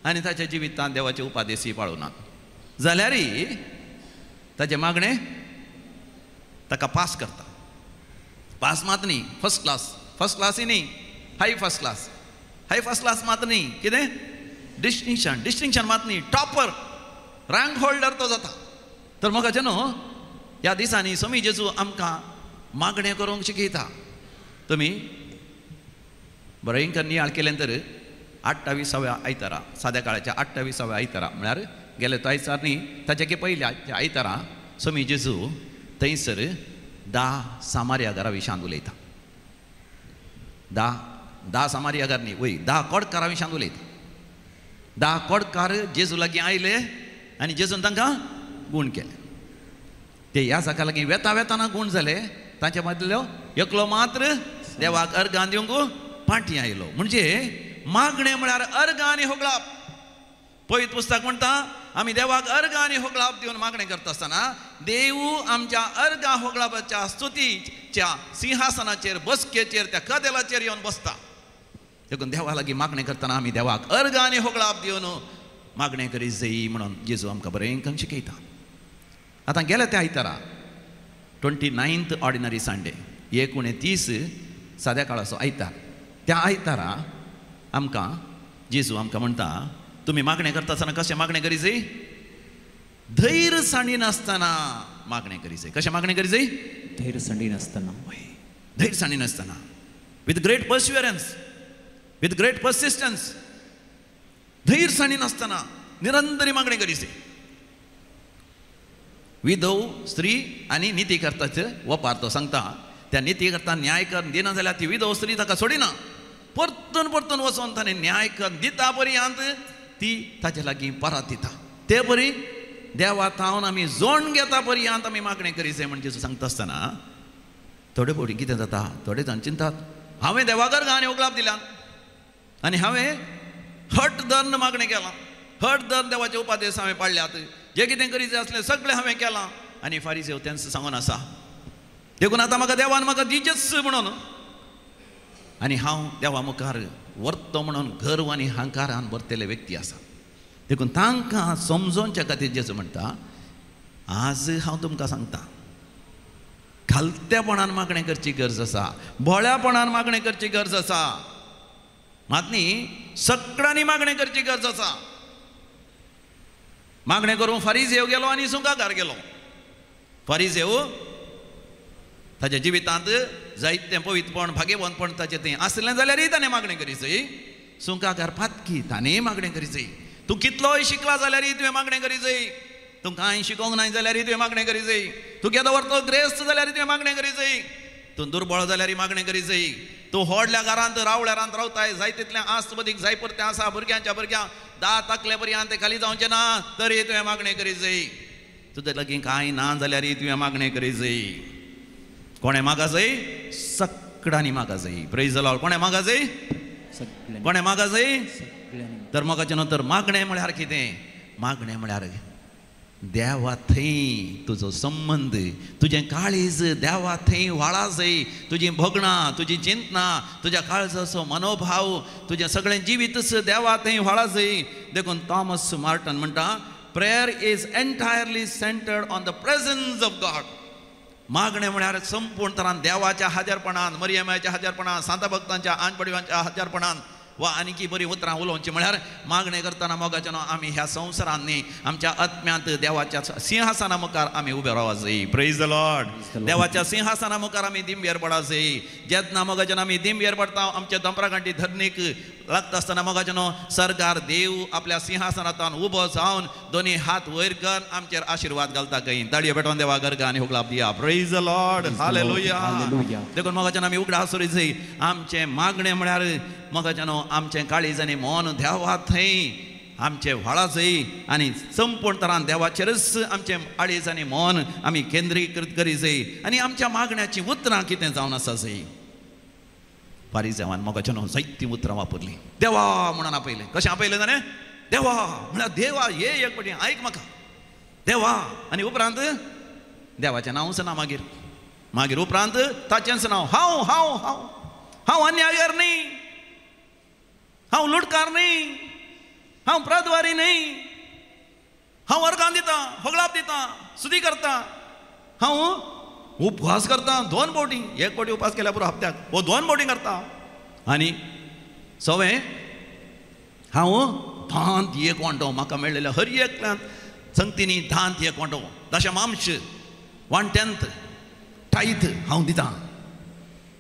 आनी ताच्या जिवितांत देवाचे उपादेशी पाळूना. जाल्यारय ताचें मागणें ताका पास करता. पास मात न्ही, फर्स्ट क्लास. फर्स्ट क्लासय न्ही, हाय फर्स्ट क्लास. हाय फर्स्ट क्लास मात न्ही. कितें? डिस्टिंक्शन. डिस्टिंक्शन मात न्ही, टॉपर, रँक होल्डर तो जाता. तर मोगाचें न्हू ह्या दिसांनी समी जेजू आमकां मागणें करूंक शिकयता. तुमी बरेंकर नियाळ केले तर 28व्या आयतारा, साद्या काळाच्या 28व्या आयतारा म्हळ्यार गेले तो आयतार न्ही, ताच्या पयल्या आयतारा समी जेजू थंयसर 10 सामारिया घरा विशयान उलयता. 10 सामारिया घर न्ही, वय 10 कोडकारां विशयान उलयता. 10 कोडकार जेजू लागीं आयले आनी जेजून तांकां गूण केले. ते ह्या जाका लागीं वेता वेताना गूण जाले. तांचे मदलो एकलो मात्र देवाक अर्गां दिवंक फाटीं आयलो. म्हणजे मागणें म्हळ्यार अर्गां आनी होगळाप. पवित्र पुस्तक म्हणटा आमी देवाक अर्गां आनी होगळाप दिवन मागणें करता आसतना देव आमच्या अर्गां होगळापाच्या स्तुतीच्या सिंहासनाचेर बसकेचेर त्या कदेलाचेर येवन बसता. देखून देवा लागीं मागणें करतना आमी देवाक अर्ग आनी होगळाप दिवन मागणें करीत जायी म्हणून जेजू आमकां बरें करून शिकयता. आतां गेल्या त्या आयतारा 29th ऑर्डिनरी संडे 29 साद्या काळाचो आयतार, त्या आयतारा आमकां जेजू आमकां म्हणटा तुमी मागणें करता आसतना कशें मागणें करी जाय? धैर्य साणीनासतना मागणें करी जाय. कशें मागणें करी जाय? धैर्य साणीनासतना. धैर्य साणीनासतना, with great perseverance, with great persistence. धैर्य साणीनासतना निरंतरी मागणें करी जाय. विधव स्त्री आनी नितीकर्ताचे वपार तो सांगता. त्या नितीकर्ता न्याय कर दिना जाल्यार ती विधव स्त्री ताका सोडिना. परतून परतून वचून ताणें न्याय कर दिता पर्यंत ती ताचे लागीं परत दिता. ते परी देवा थावन आमी जोण घेता पर्यंत आमी मागणें करी जाय म्हणजे सांगता आसतना थोडे फावटी कितें जाता, थोडे जाण चिंतात हांवें देवागर गाणे होगळाप दिला आनी हांवें हट धरून मागणें केलां, हट धरून देवाचे उपादेश हांवें पाळल्यात, जे कितें करी जाय आसलें सगळें हांवें केलां आनी फारीसेव तेंच सांगून आसा. देखून आतां म्हाका देवान म्हाका दिजच म्हणून आनी हांव देवा मुखार वर्तो म्हणून गर्व आनी अहंकारान भरतेले व्यक्ती आसा. देखून तांकां समजोवच्या खातीर जेजू म्हणटा आज हांव तुमकां सांगता घालतेपणान मागणें करची गरज आसा, भोळ्यापणान मागणें करची गरज आसा, मात न्ही सगळ्यांनी मागणें करची गरज आसा. मागणें करूंक फारीसेव गेलो आनी सुंकाकार गेलो. फारीसेव ताच्या जिवितांत जायतें पवित्रपण भाग्यवंतपण ताचें तें आसलें जाल्यारय ताणें मागणें करी जाय. सुंकाकार पातकी ताणेंय मागणें करी जाय. तूं कितलोय शिकला जाल्यारय तुवें मागणें करी जाय. तूं कांय शिकोंक ना जाल्यारय तुवें मागणें करी जाय. तूं केदो वर्तो ग्रेस्त जाल्यारय तुवें मागणें करी जाय. तूं दुर्बळ जाल्यारय मागणें करी जाय. तूं व्हडल्या घरांत रावळ्या रांत रावताय, जायतितलें आस्त मदीक जाय परतें आसा, भुरग्यांच्या भुरग्यांक 10 ताकले पर्यंत खाली जावचें ना तरी तुवें मागणें करी जाय. तुजे लागीं कांय ना जाल्यारय तुवें मागणें करी जाय. कोणें मागा जाय? सगळ्यांनी मागा जाय. Praise the Lord. कोणें मागा जाय? कोणें मागा जाय? तर मोगाचें न्हू. तर मागणें म्हळ्यार कितें? मागणें म्हळ्यार देवा थंय तुजो संबंद, तुजें काळीज देवा थंय व्हाळा जाय. तुजीं भोगणां, तुजी चिंतनां, तुज्या काळजाचो मनोभाव, तुजें सगळें जिवीतच देवा थंय व्हाळा जाय. देखून थॉमस मार्टन म्हणटा prayer is entirely centred on the presence of God. मागणें म्हळ्यार संपूर्ण तरान देवाच्या हाजरपणान, मरियमाच्या हाजरपणान, सांता भक्तांच्या आंजपडिवांच्या हाजरपणान वा आनीकी बरी उतरां उलोवचीं म्हळ्यार मागणें करतना मोगाचें न्हू आमी ह्या संवसारांत न्ही आमच्या आत्म्यांत देवाच्या सिंहासना मुखार आमी उबे रावूंक जाय. Praise the Lord. देवाच्या सिंहासना मुखार आमी दिंबेर पडा जाय. जेन्ना मोगाचें आमी दिंबेर पडटा आमच्या दंपराकांटी धरणीक लागता आसतना मोगाचें न्हू सरकार देव आपल्या सिंहासनांतल्यान उबो जावन दोनी हात वयर करून आमचेर आशिर्वाद घालता खंय. ताळयो पेटोवन देवा गर्ग आनी होगळाप दिया. Praise the lord. हालेलुया. देखून मोगाचें आमी उगडा आसुरी जाय. आमचें मागणें म्हळ्यार मोगाचें न्हू आमचें काळीज आनी मन देवा थंय आमचें व्हाळा जाय आनी संपूर्ण तरान देवाचेरच आमचें आळीज आनी मन आमी केंद्रीकृत करी जाय आनी आमच्या मागण्याची उतरां कितें जावन आसा जाय. फारीसेवान मोगाचें न्हू जायतीं उतरां वापरलीं. देवा म्हणून आपयलें. कशें आपयलें जाणें? देवा म्हळ्यार देवा ये एक फावटी आयक म्हाका देवा. आनी उपरांत देवाचें नांवच ना. मागीर मागीर उपरांत ताचेंच नांव. हांव हांव हांव हांव अन्यायकार न्ही, हांव लुटकार न्ही, हांव प्रद्वारी न्ही, हांव अर्गां दितां, होगळाप दितां, सुदी करतां, हांव उपवास करतां 2 फावटी. 1 फावटी उपास केल्या पुरो हप्त्याक, वो 2 फावटी करता. आनी सवें हांव 10th वांटो म्हाका मेळ्ळेल्या हर एकल्यान संगतींनी 10th वांटो दशमांश 1/10 टायथ हांव दितां.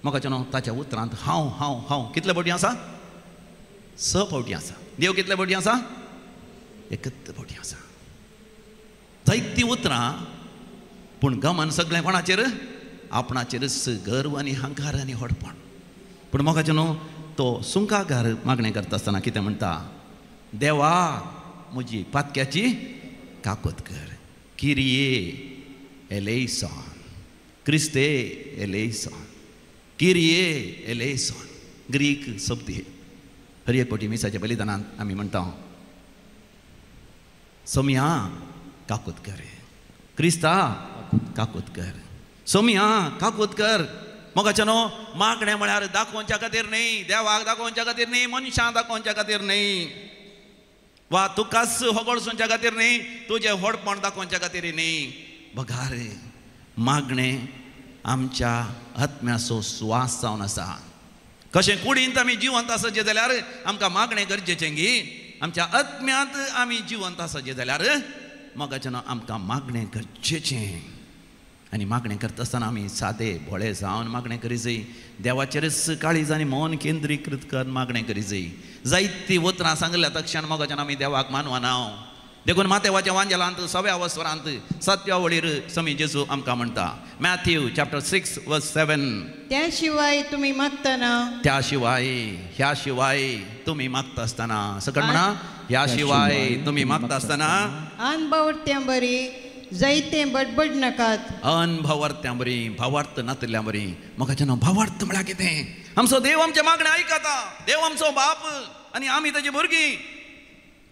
म्हाकाचें न्हू ताच्या उतरांत हांव हांव हांव कितले फावटी आसा? 6 फावटी आसा. देव कितले फावटी आसा? 71 फावटी आसा. जायतीं उतरां पूण गमन सगळें कोणाचेर? आपणाचेरच गर्व आनी अहंकार आनी होडपण. पूण मोगाचें न्हू तो सुंकाकार मागणें करता आसतना कितें म्हणटा? देवा म्हजी पातक्याची काकोत कर. किरिये एलेयसॉन, क्रिस्ते एलेयसॉन, किरिये एलेयसॉन. ग्रीक शब्द हे हर एक फावटी मिसाच्या बलिदानांत आमी म्हणटा सोम्या काकोत कर, क्रिस्ता काकोत कर, सोम्या काकोत कर, मोगाच्या न्हू मागणें म्हळ्यार दाखोवच्या खातीर न्ही, देवाक दाखोवच्या खातीर न्ही, मनशांक दाखोवच्या खातीर न्ही, वा तुकाच होगडसूच्या खातीर न्ही, तुजें व्हडपण दाखोवच्या खातीर न्ही. बघा रे, मागणें आमच्या आत्म्याचो स्वास जावन आसा. कशें कुडींत आमी जिवंत आसचे जाल्यार आमकां मागणें गरजेचें गी. आमच्या आत्म्यांत आमी जिवंत आसचे जाल्यार मोगाचें न्हू आमकां मागणें गरजेचें. आनी मागणें करता आसतना आमी सादे भोळे जावन मागणें करी जाय. देवाचेरच काळीज आनी मन केंद्रीकृत करून मागणें करी जाय. जायतीं उतरां सांगल्या तक्षण मोगाच्यान आमी देवाक मानवना. देखून मातेवाच्या वांजेलांत 6व्या वस्वरांत 7व्या वळीर समी जेजू आमकां म्हणटा, मॅथ्यू चॅप्टर 6:7, त्या शिवाय तुम्ही मागतना, त्या शिवाय, ह्या शिवाय तुम्ही मागता आसतना, सकट म्हणा, ह्या शिवाय तुम्ही मागता आसतना अनभवत्यां बरी जायते बडबड नाकात. अनभवर्त्यां बरी, भावार्थ नातल्या बरी. म्हाका भावार्थ म्हळ्यार कितें? आमचो देव आमचे मागणें आयकता. देव आमचो बाप आनी आमी ताची भुरगीं.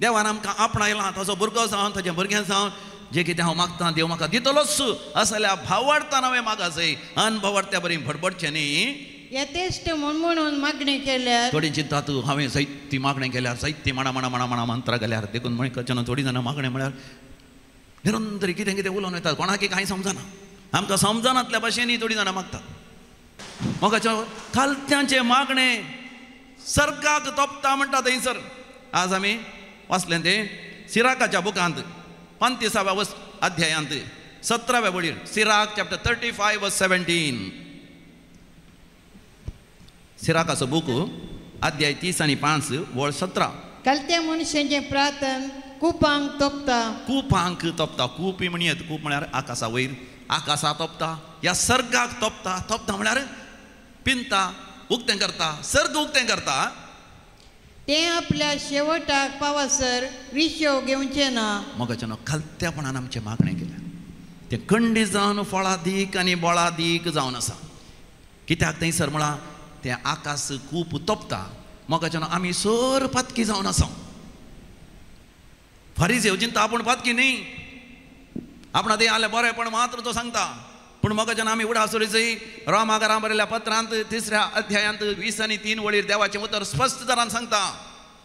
देवान आमकां आपणायलां, ताचो भुरगो जावन, ताचें भुरगें जावन जें कितें हांव मागतां देव म्हाका दितलोच अशें जाल्यार भावार्थान हांवें मागूंक जाय. अनभवर्त्या बरी भडबडचें न्ही. यथेश्ट म्हणून मागणें केल्यार थोडी चिंतात हांवें जायती मागणें केल्यार, जायती म्हणा म्हणा म्हणा म्हणा मंत्रां गेल्यार. देखून म्हणून थोडीं जाणां मागणें म्हळ्यार निरंतर कितें कितें उलोवन वयतात, कोणाक कांय समजना. आमकां समजनातल्या भाशेन थोडीं जाणां मागतात. मोगाच्या खालत्यांचें मागणें सर्गाक तोपता म्हणटा थंयसर. आज आमी वाचलें तें सिराकाच्या बुकांत 35व्या अध्यायांत 17व्या वळीर. Sirach chapter 35:17. सिराकाचो बूक अध्याय 30 आनी 5 वळ 17. कलत्या मनशांचें प्रार्थन कुपांक तोपता. कुपांक तोपता. कूप म्हणयत, कूप म्हळ्यार आकाशा वयर, आकाशा तोपता. ह्या सर्गाक तोपता. तोपता म्हळ्यार पिंता, उक्तें करता, सर्ग उक्तें करता. तें आपल्या शेवटाक पावसर विशो घेवचें ना. मोगाच्या खालत्यापणान आमचें मागणें केलें तें खंडीत जावन फळादीक आनी बोळादीक जावन आसा. कित्याक थंयसर म्हळां तें आकाश खूब तोपता. मोगाच्या आमी सर पातकी जावन आसा. फारीजेव चिंता आपूण पातकी न्ही, आपणा ते आले बरेपण मात्र तो सांगता. पूण मोगाच्यान आमी उडासुरी जाय. रोमाकारां बरयल्या पत्रांत 3ऱ्या अध्यायांत 20 आनी 3 वळीर देवाचें उतर स्पश्ट तरान सांगता.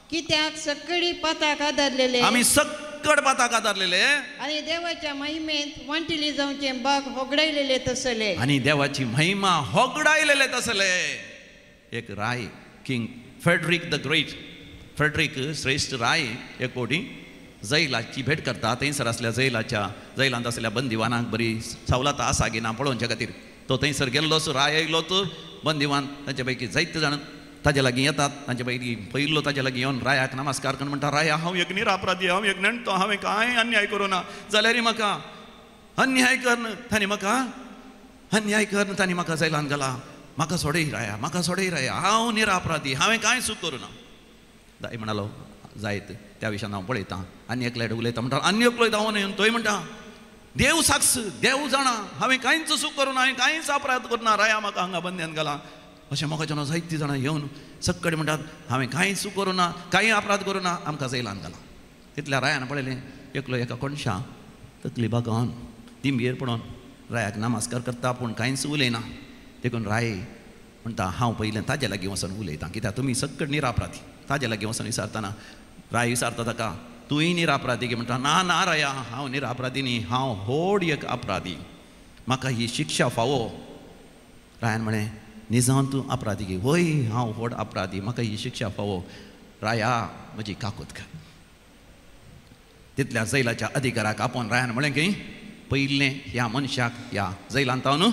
कित्याक सक्कडी पाताक आदारलेले, आमी सक्कड पाताक आदारलेले आनी देवाच्या महिमेंत वांटिली जावचें बाग होगडायलेले तसले. आनी देवाची महिमा होगडायलेले तसले. एक राय king Frederick the great, Frederick श्रेष्ठ राय एक कोटी जैलाची भेट करता. थंयसर आसल्या जैलांत आसल्या बंदिवानाक बरी सवलत आसा गी ना पळोवच्या खातीर तो थंयसर गेल्लोच. राय येयलोच बंदिवान. तांचे पैकी जायते जाण ताजे लागीं येतात. तांचे पैकी पयलो ताजे लागीं येवन रायाक नमस्कार करून म्हणटा, राया हांव एक निरापराधी, हांव एक नेणटो, हांवें कांय अन्याय करूं ना, जाल्यार म्हाका अन्याय करन, तांणी म्हाका अन्याय करन तांणी म्हाका जैलांत घाला. म्हाका सोडय राया, म्हाका सोडय राया, हांव निरापराधी, हांवें कांय चूक करूं ना. दाय म्हणालो जायत त्या विशयान हांव पळयतां. आनी एकल्याड उलयता म्हणटा, आनी एकलो हांव न्ही. तोय म्हणटा देव साक्ष, देव जाणा, हांवें कांयच चूक करूं ना, हांवें कांयच अपराध करूं ना, राया म्हाका हांगा बंद्यान घाला. अशें म्हाका जायतीं जाणां येवन सक्कड म्हणटात हांवें कांय चूक करूं ना, कांय अपराध करूं ना, आमकां जैलांत घाला. तितल्या रायान पळयलें एकलो एका कोणशा तकली बागावन तिंबयेर पडोवन रायाक नमस्कार करता पूण कांयच उलयना. देखून राय म्हणटा हांव पयलें ताजे लागीं वचून उलयतां, कित्याक तुमी सक्कड निरापराधी. ताजे लागीं वचून विचारतना राय विचारता ताका, तुंय निरापराधी गे? म्हणटा ना ना राया, हांव निरापराधी न्ही, हांव व्हड एक अपराधी, म्हाका ही शिक्षा फावो. रायान म्हळें निजान तूं अपराधी गे? वय हांव व्हड अपराधी, म्हाका ही शिक्षा फावो. राया म्हजी काकूत कर. तितल्या जैलाच्या अधिकाराक आपोवन रायान म्हळें की पयलें ह्या मनशाक ह्या जैलांतावन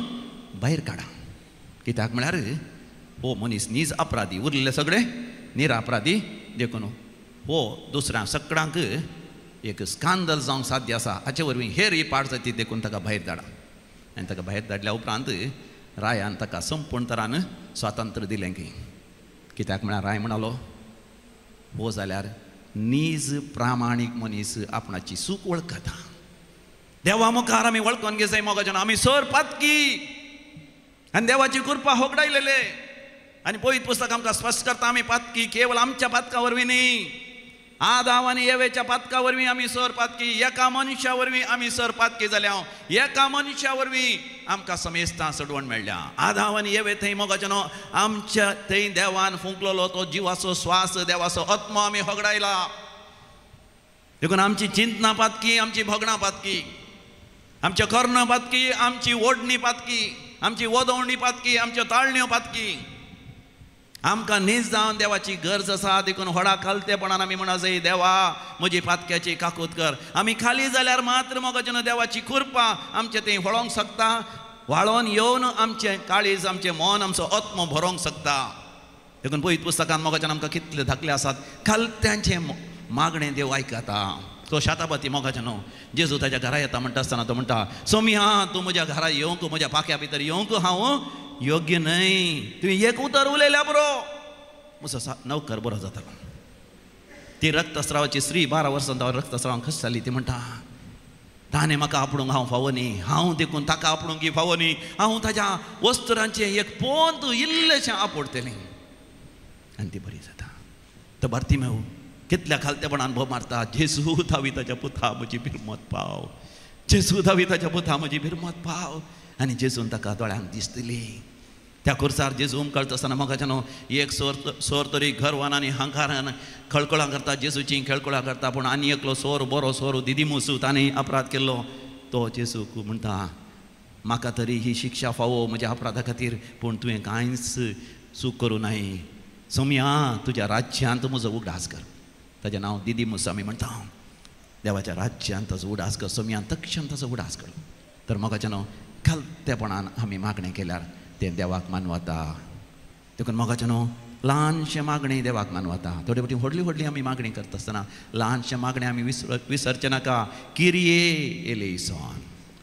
भायर काडा. कित्याक म्हळ्यार हो मनीस नीज अपराधी, उरलेले सगळे निरापराधी. देखून हो दुसऱ्या सक्कडांक एक स्कांदल जावंक साध्य आसा, हाचे वरवीं हेर ही पाड जाती. देखून ताका भायर धाडा. आनी ताका भायर धाडल्या उपरांत रायान ताका संपूर्ण तरान स्वातंत्र्य दिलें की. कित्याक म्हळ्यार राय म्हणालो हो जाल्यार नीज प्रामाणीक मनीस आपणाची चूक वळखता. देवा मुखार आमी वळखून घे जाय. मोगाच्यान आमी सर पातकी आनी देवाची कृपा होगडायलेले. आनी पवित्र पुस्तक आमकां स्पश्ट करता आमी पातकी केवळ आमच्या पातका वरवीं न्ही, आदाम आनी येवेच्या पातका वरवीं आमी सर पातकी. एका मनशा वरवीं आमी सर पातकी जाल्या. एका मनशा वरवीं आमकां समेस्तां सडवण मेळ्ळ्या. आदावन येवे थंय मोगाचे न्हू आमच्या थंय देवान फुंकलोलो तो जिवाचो स्वास देवाचो आत्मो आमी होगडायला. देखून आमची चिंतना पातकी, आमची भोगणां पातकी, आमच्या कर्णां पातकी, आमची ओडणी पातकी, आमची वदवणी पातकी, आमच्यो ताळण्यो पातकी. आमकां न्हीज जावन देवाची गरज आसा. देखून व्हडा खालतेपणान आमी म्हणा जाय देवा म्हजी पातक्याची काकूत कर. आमी खाली जाल्यार मात्र मोगाचे न्हू देवाची कृपा आमचें तें व्हळोंक शकता. व्हाळोन येवन आमचें काळीज, आमचें मन, आमचो आत्मो भरोंक शकता. देखून पळयत पुस्तकांत मोगाच्यान आमकां कितले धाकले आसात. खालत्यांचें मागणें देव आयकता. तो शातापती मोगाचे न्हू जेजू ताच्या घरा येता म्हणटा आसतना तो म्हणटा सोमिया तूं म्हज्या घरा येवंक, म्हज्या पाक्या भितर येवंक हांव योग्य न्हय. तुवें एक उतर उलयल्या बरो म्हजो नवकर बरो जातलो. ती रक्तस्रावाची स्त्री 12 वर्सां रक्तस्रावांक कशी जाली ती म्हणटा ताणें म्हाका आपणूंक हांव फावो न्ही, हांव देखून ताका आपणूंक फावो न्ही. हांव ताच्या वस्त्रांचें एक पोंत इल्लेशें आपडटलें आनी ती बरी जाता. तो बार्तिमेव कितल्या खालतेपणान भोव मारता. जेजू धावी ताच्या पुता म्हजी भिरमत पाव, जेजू धावी ताच्या पुता म्हजी भिरमत पाव. आनी जेजून ताका दोळ्यांक दिसतली. त्या खुर्सार जेजू उमकळटा आसतना म्हाका न्हू एक सोर तरी घरवान आनी हांकारान खळखळां करता, जेजूची खेळखळां करता. पूण आनी एकलो सोर बरो सोर दिदिमुसू ताणें अपराध केल्लो. तो जेजूक म्हणटा म्हाका तरी ही शिक्षा फावो म्हज्या अपराधा खातीर, पूण तुवें कांयच चूक करूं न्हय. सोम्या तुज्या राज्यांत म्हजो उगडास कर. ताचें नांव दिदिमुस आमी म्हणटा. देवाच्या राज्यांत ताचो उडास कर. सोम्यान तक्षण ताचो उडास कर. तर मोगाचें न्हू खालतेपणान आमी मागणें केल्यार तें देवाक मानवता. देखून मोगाचें न्हू ल्हानशें मागणें देवाक मानवता. थोडे फावटी व्हडली व्हडली आमी मागणी करता आसतना ल्हानशें मागणें आमी विसरचें नाका. किरिये एलेइसोन,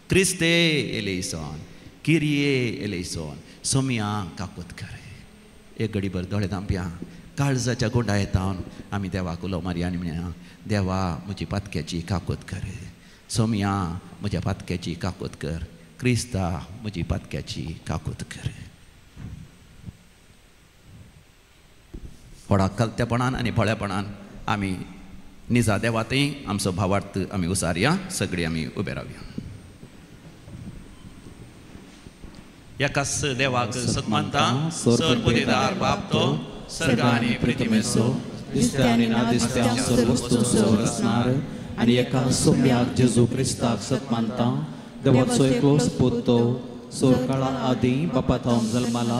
क्रिस्ते एलेइसोन, किरिये एलेइसोन. सोम्या काकूत कर. एक घडीभर दोळे धांपया. काळजाच्या गोंडायेतावन आमी देवाक उलो मारया आनी म्हणया देवा म्हजी पातक्याची काकूत कर. सोम्या म्हज्या पातक्याची काकूत कर. क्रिस्ता म्हजी पातक्याची काकूत कर. व्हडा खालतेपणान आनी भोळेपणान आमी निजा देवातय आमचो भावार्थ आमी उसारया. सगळीं आमी उबे रावया. एकाच देवाक सत्मानता सर्वपुदेदार बाप तो सर्ग आनी पृथ्वीमेचो दिसत्या आनी नादिसत्या सर्व वस्तूंचो रचणार आनी एका सोम्याक जेजू क्रिस्ताक सत्मानता. देवाचो एकलोच पूत तो सोर काळा आदी बापा थावन जल्माला.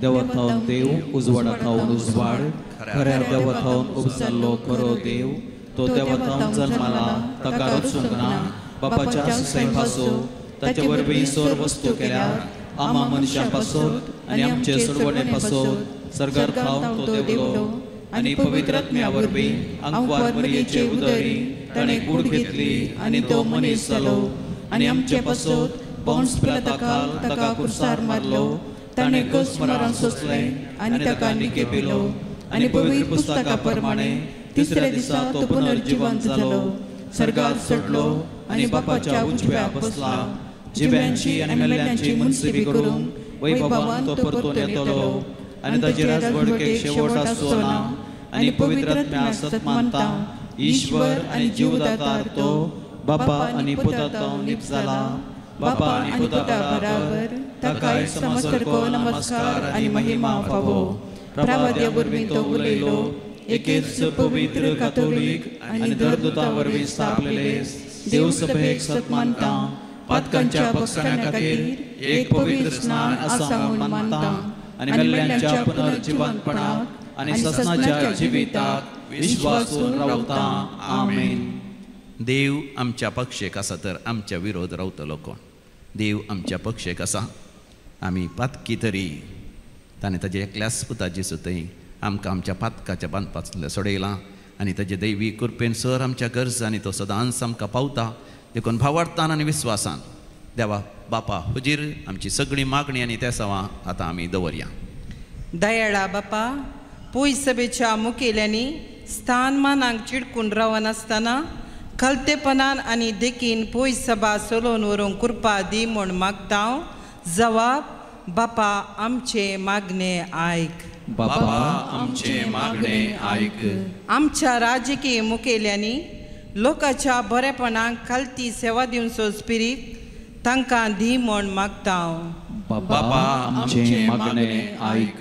देवा थावन देव, उजवाडा थावन उजवाड, खऱ्या देवा थावन उबजाल्लो खरो देव. तो देवा थावन जल्माला ताका रचूंक ना. बापाच्या सुसय पासो ताचे वरवीं सोर वस्तू केल्यार आमा मनशां पासत आनी आमचे सडवणे पासत सर्गार थावन तो देवलो. आनी पवित्र आत्म्या वरवीं आंकवार मरियेचे उदरी ताणें कूड घेतली आनी तो मनीस जालो. आनी आमचे पासत पोंस पिलाताकाल ताका खुर्सार मारलो. ताणें कस मरण सोंसलें आनी ताका निके पिलो. आनी पवित्र पुस्तका प्रमाणे तिसऱ्या दिसा तो पुनर्जिवंत जालो. सर्गार चडलो आनी बापाच्या उजव्या बसला. जिव्यांची आनी मेल्ल्यांची मुनसिबी करून वैभवान तो परतून येतलो. आनी ताची राजवडकेक शेवट आसचो ना. आनी पवित्र आत्म्याक सत्मानता. ईश्वर आनी जीवदातार तो बापा आनी पुता निप जाला. बापा आनी पुता बराबर ताकाय समस्तको नमस्कार आनी महिमा फावो. प्रवाद्या वरवीं तो उलयलो. एकेच पवित्र कातोलीक आनी धर्मदूतां वरवीं स्थापलेले देव सभेक सत्मानता. पातकांच्या पक्षाण्या खातीर एक पवित्र स्नान आसा म्हूण मानता. आनी मेल्ल्यांच्या पुनर्जिवंतपणाक आनी ससनाच्या जिविताक विश्वासून रावता. आमेन. देव आमच्या पक्षेक आसा तर आमच्या विरोध रावतलो कोण? देव आमच्या पक्षेक आसा. आमी पातकी तरी ताणें ताजे एकल्याच पुता जेजू थंय आमकां आमच्या पातकाच्या बांदपाचलें सोडयलां. आनी ताजे दैवी कृपेन सर आमच्या गरजांनी तो सदांच आमकां पावता. देखून भावार्थान आनी विस्वासान देवा बापा हुजीर आमची सगळी मागणी आनी त्या सवां आतां आमी दवरया. दयाळा बापा, पुय सभेच्या मुखेल्यांनी स्थानमानांक चिडकून रावनासतना खलतेपणान आनी देखीन पुय सभा चलोवन व्हरूंक कृपा दी म्हूण मागता. जवाब बापा आमचे मागणे आयक. बापा आमचे मागणे आयक. आमच्या राजकीय मुखेल्यांनी लोकांच्या बरेपणाक खालती सेवा दिवचो स्पिरीट तांकां दी म्हूण मागता हांव. बाबा आमचे मागणे आयक.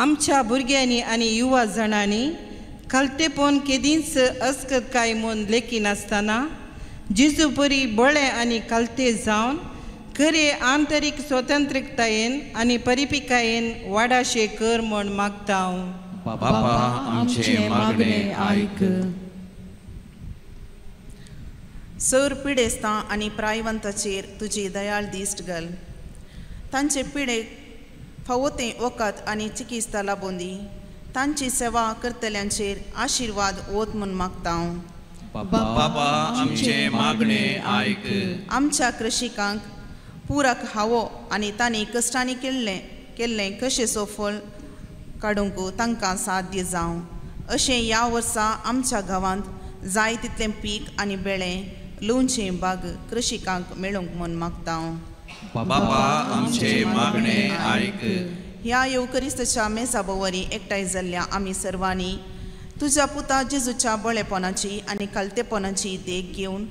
आमच्या भुरग्यांनी आनी युवा जाणांनी खालतेपण केदींच अस्कत काय म्हूण लेखी नासतना जेजू परी बळे आनी खालते जावन खरे आंतरीक स्वतंत्रतायेन आनी परिपिकायेन वाडाशे कर म्हूण मागता हांव. बाबा आमचे मागणे आयक. सर पिडेस्तां आनी प्रायवंताचेर तुजी दयाळ दिश्ट घाल. तांचे पिडेक फावो तें वखद आनी चिकित्सा लाबोवन दी. तांची सेवा करतल्यांचेर आशिर्वाद ओत म्हूण मागता हांव. बाबा आमचे मागणे आयक. आमच्या कृषिकांक पुराक हावो आनी तांणी कश्टांनी केल्लें कशें सफळ काडूंक तांकां साध्य जावं अशें ह्या वर्सा आमच्या गांवांत जाय तितलें पीक आनी बेळें लोणचें बाग कृषिकांक मेळूंक म्हूण मागता हांव. बाबा आमचे मागणे आयक. ह्या येवकरिस्ताच्या मेसा बोवारी एकठांय जाल्ल्या आमी सर्वांनी तुज्या पुता जेजूच्या बळेपणाची आनी खालतेपणाची देख घेवन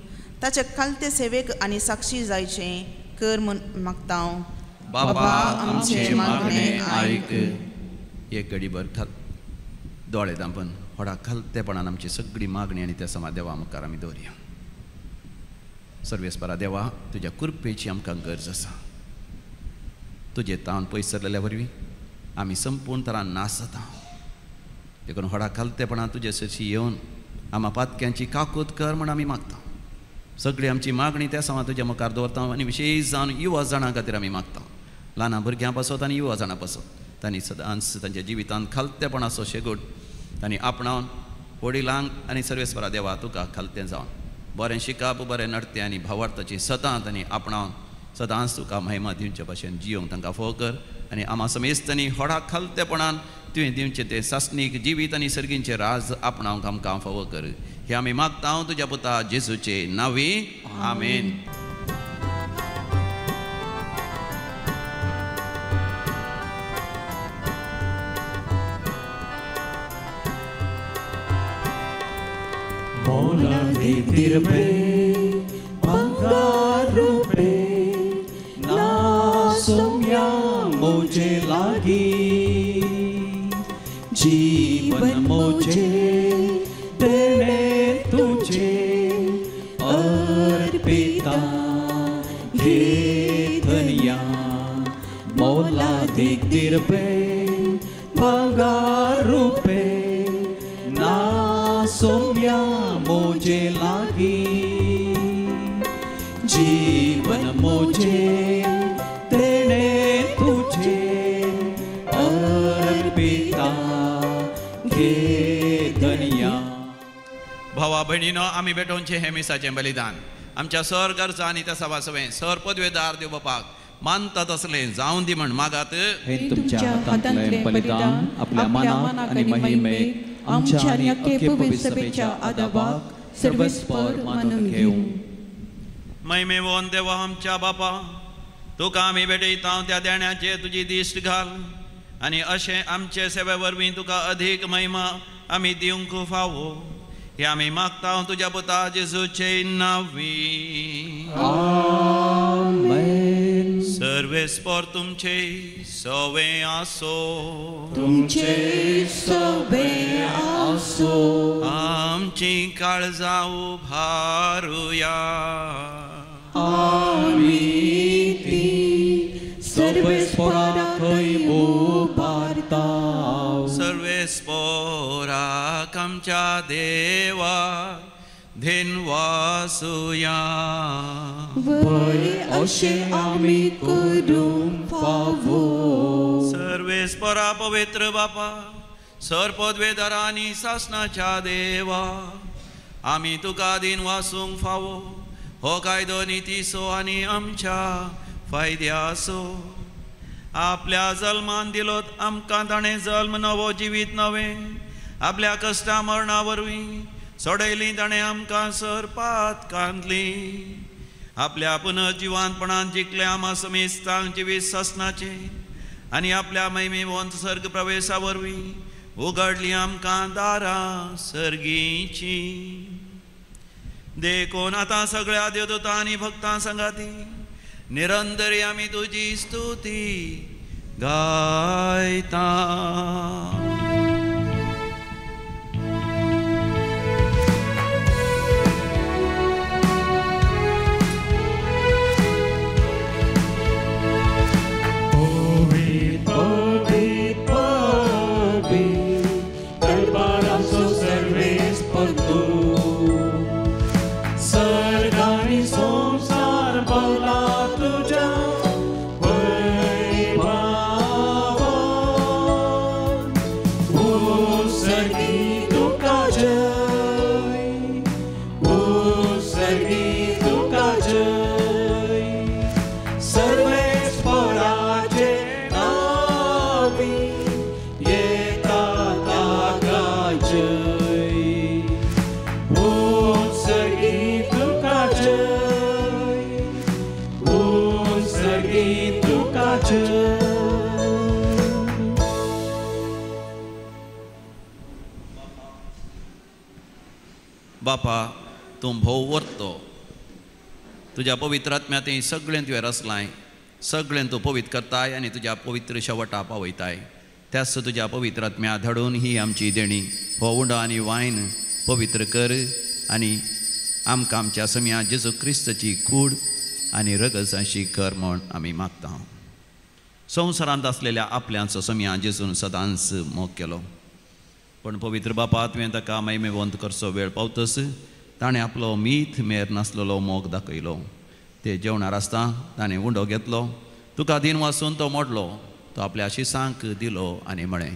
ताच्या खालते सेवेक आनी साक्षी जायचें कर म्हूण मागता हांव. बाबा आमचे मागणे आयक. एक घडीभर दोळे धांपन व्हडा खालतेपणान आमची सगळी मागणी आनी त्या समा देवा मुखार आमी दवरया. सर्वेस्परा देवा, तुज्या कृपेची आमकां गरज आसा. तुजे तावन पयस सरलेल्या वरवीं आमी संपूर्ण तरान नास जाता. देखून व्हडा खालतेपणान तुजे सशी येवन आमा पातक्यांची काकूत कर म्हूण आमी मागता. सगळी आमची मागणी त्या समा तुज्या मुखार दवरता आनी विशेश जावन युवा जाणां खातीर आमी मागता. ल्हान भुरग्यां पासत आनी युवा जाणां पासत तांणी सदांच तांच्या जिवितांत खालतेपणाचो शेगोट तांणी आपणावन वडिलांक आनी सर्वेस्परा देवा तुका खालतें जावन बरें शिकप, बरें नडतें आनी भावार्थाची सदां तांणी आपणावन सदांच तुका महिमा दिवचे भशेन जियोंक तांकां फोव कर. आनी आमा समेस्तांनी व्हडा खालतेपणान तुवें दिवचें तें सासणीक जिवीत आनी सर्गींचें राज आपणावंक आमकां फोव कर. हे आमी मागता हांव तुज्या पुता जेजूचे नांवी. आमेन. मोला दीतिर पे बंगारू पे ना सोम्या मुझे लागी जीवन मुझे देने तुझे अर्पिता हे धनिया. मोला दीतिर पे बंगारू पे ना सोम्या मुझे लागी जीवन मुझे देने तुझे अर्पिता घे धनिया. भावा भयणीनो, आमी भेटोवचें हें मिसाचें बलिदान आमच्या सर गरजा आनी त्या सभा सवें सर पदवेदार देव बापाक मानता तसलें जावं दी म्हण मागात. हे तुमच्या हातांतलें बलिदान आपल्या मनात आनी महिमेक आमच्या आनी अख्खे पवित्र सभेच्या आदाबाक सर्वस्पर मानून घेवं. महिमेवोन देवा आमच्या बापा, तुका आमी भेटयता त्या देण्याचे तुजी दिश्ट घाल आनी अशें आमचे सेवे वरवीं तुका अधीक महिमा आमी दिवंक फावो. हे आमी मागता तुज्या पुता जेजूचे नांवी. आमेन. सर्वेस्पर तुमचे सवे आसो. तुमचे सवे आसो. आमची काळजां उभारुया. आमी ती सर्वेस्पराक उबारता. सर्वेस्पराक आमच्या देवा धेनवासुया. बरे अशें आमी करूंक फावो. सर्वेस्परा पवित्र बापा, सर पदवेदारा आनी सासणाच्या देवा, आमी तुका दिन वासूंक फावो. हो कायदो नितीसो आनी आमच्या फायद्यासो. आपल्या जल्मान दिलोत आमकां ताणें जल्म नवो जिवीत नवें. आपल्या कश्टा मरणा वरवीं सोडयलीं ताणें आमकां सरपात कांदली. आपल्या पुनर्जिवानपणान जिखले आमा समेस्तांक जिवीत ससनाचे आनी आपल्या महिमेवंत सर्ग प्रवेशा वरवीं उगडलीं आमकां दारां सर्गीची. देखून आतां सगळ्या देवदूतां आनी भक्तां संगाती निरंतरी आम्ही तुझी स्तुती गायता. बापा तूं भोव वर्तो तुज्या पवित्र आत्म्या तें सगळें तुवें रचलाय, सगळें तूं पवित्र करताय आनी तुज्या पवित्र शेवटा पावयताय. त्याच तुज्या पवित्र आत्म्या धाडून ही आमची देणी हो उंडो आनी वायन पवित्र कर आनी आमकां आमच्या सम्या जेजू क्रिस्ताची कूड आनी रगत अशी कर म्हण आमी मागता. संवसारांत आसलेल्या आपल्याचो सम्या जेजून सदांच मोग केलो, पण पवित्र बापा तुवें ताका महिमेवंत करचो वेळ पावतस ताणें आपलो मीठ मेर नासलेलो मोग दाखयलो. ते जेवणार आसता ताणें उंडो घेतलो, तुका दिन वाचून तो मोडलो, तो आपल्या शिसांक दिलो आनी म्हळें,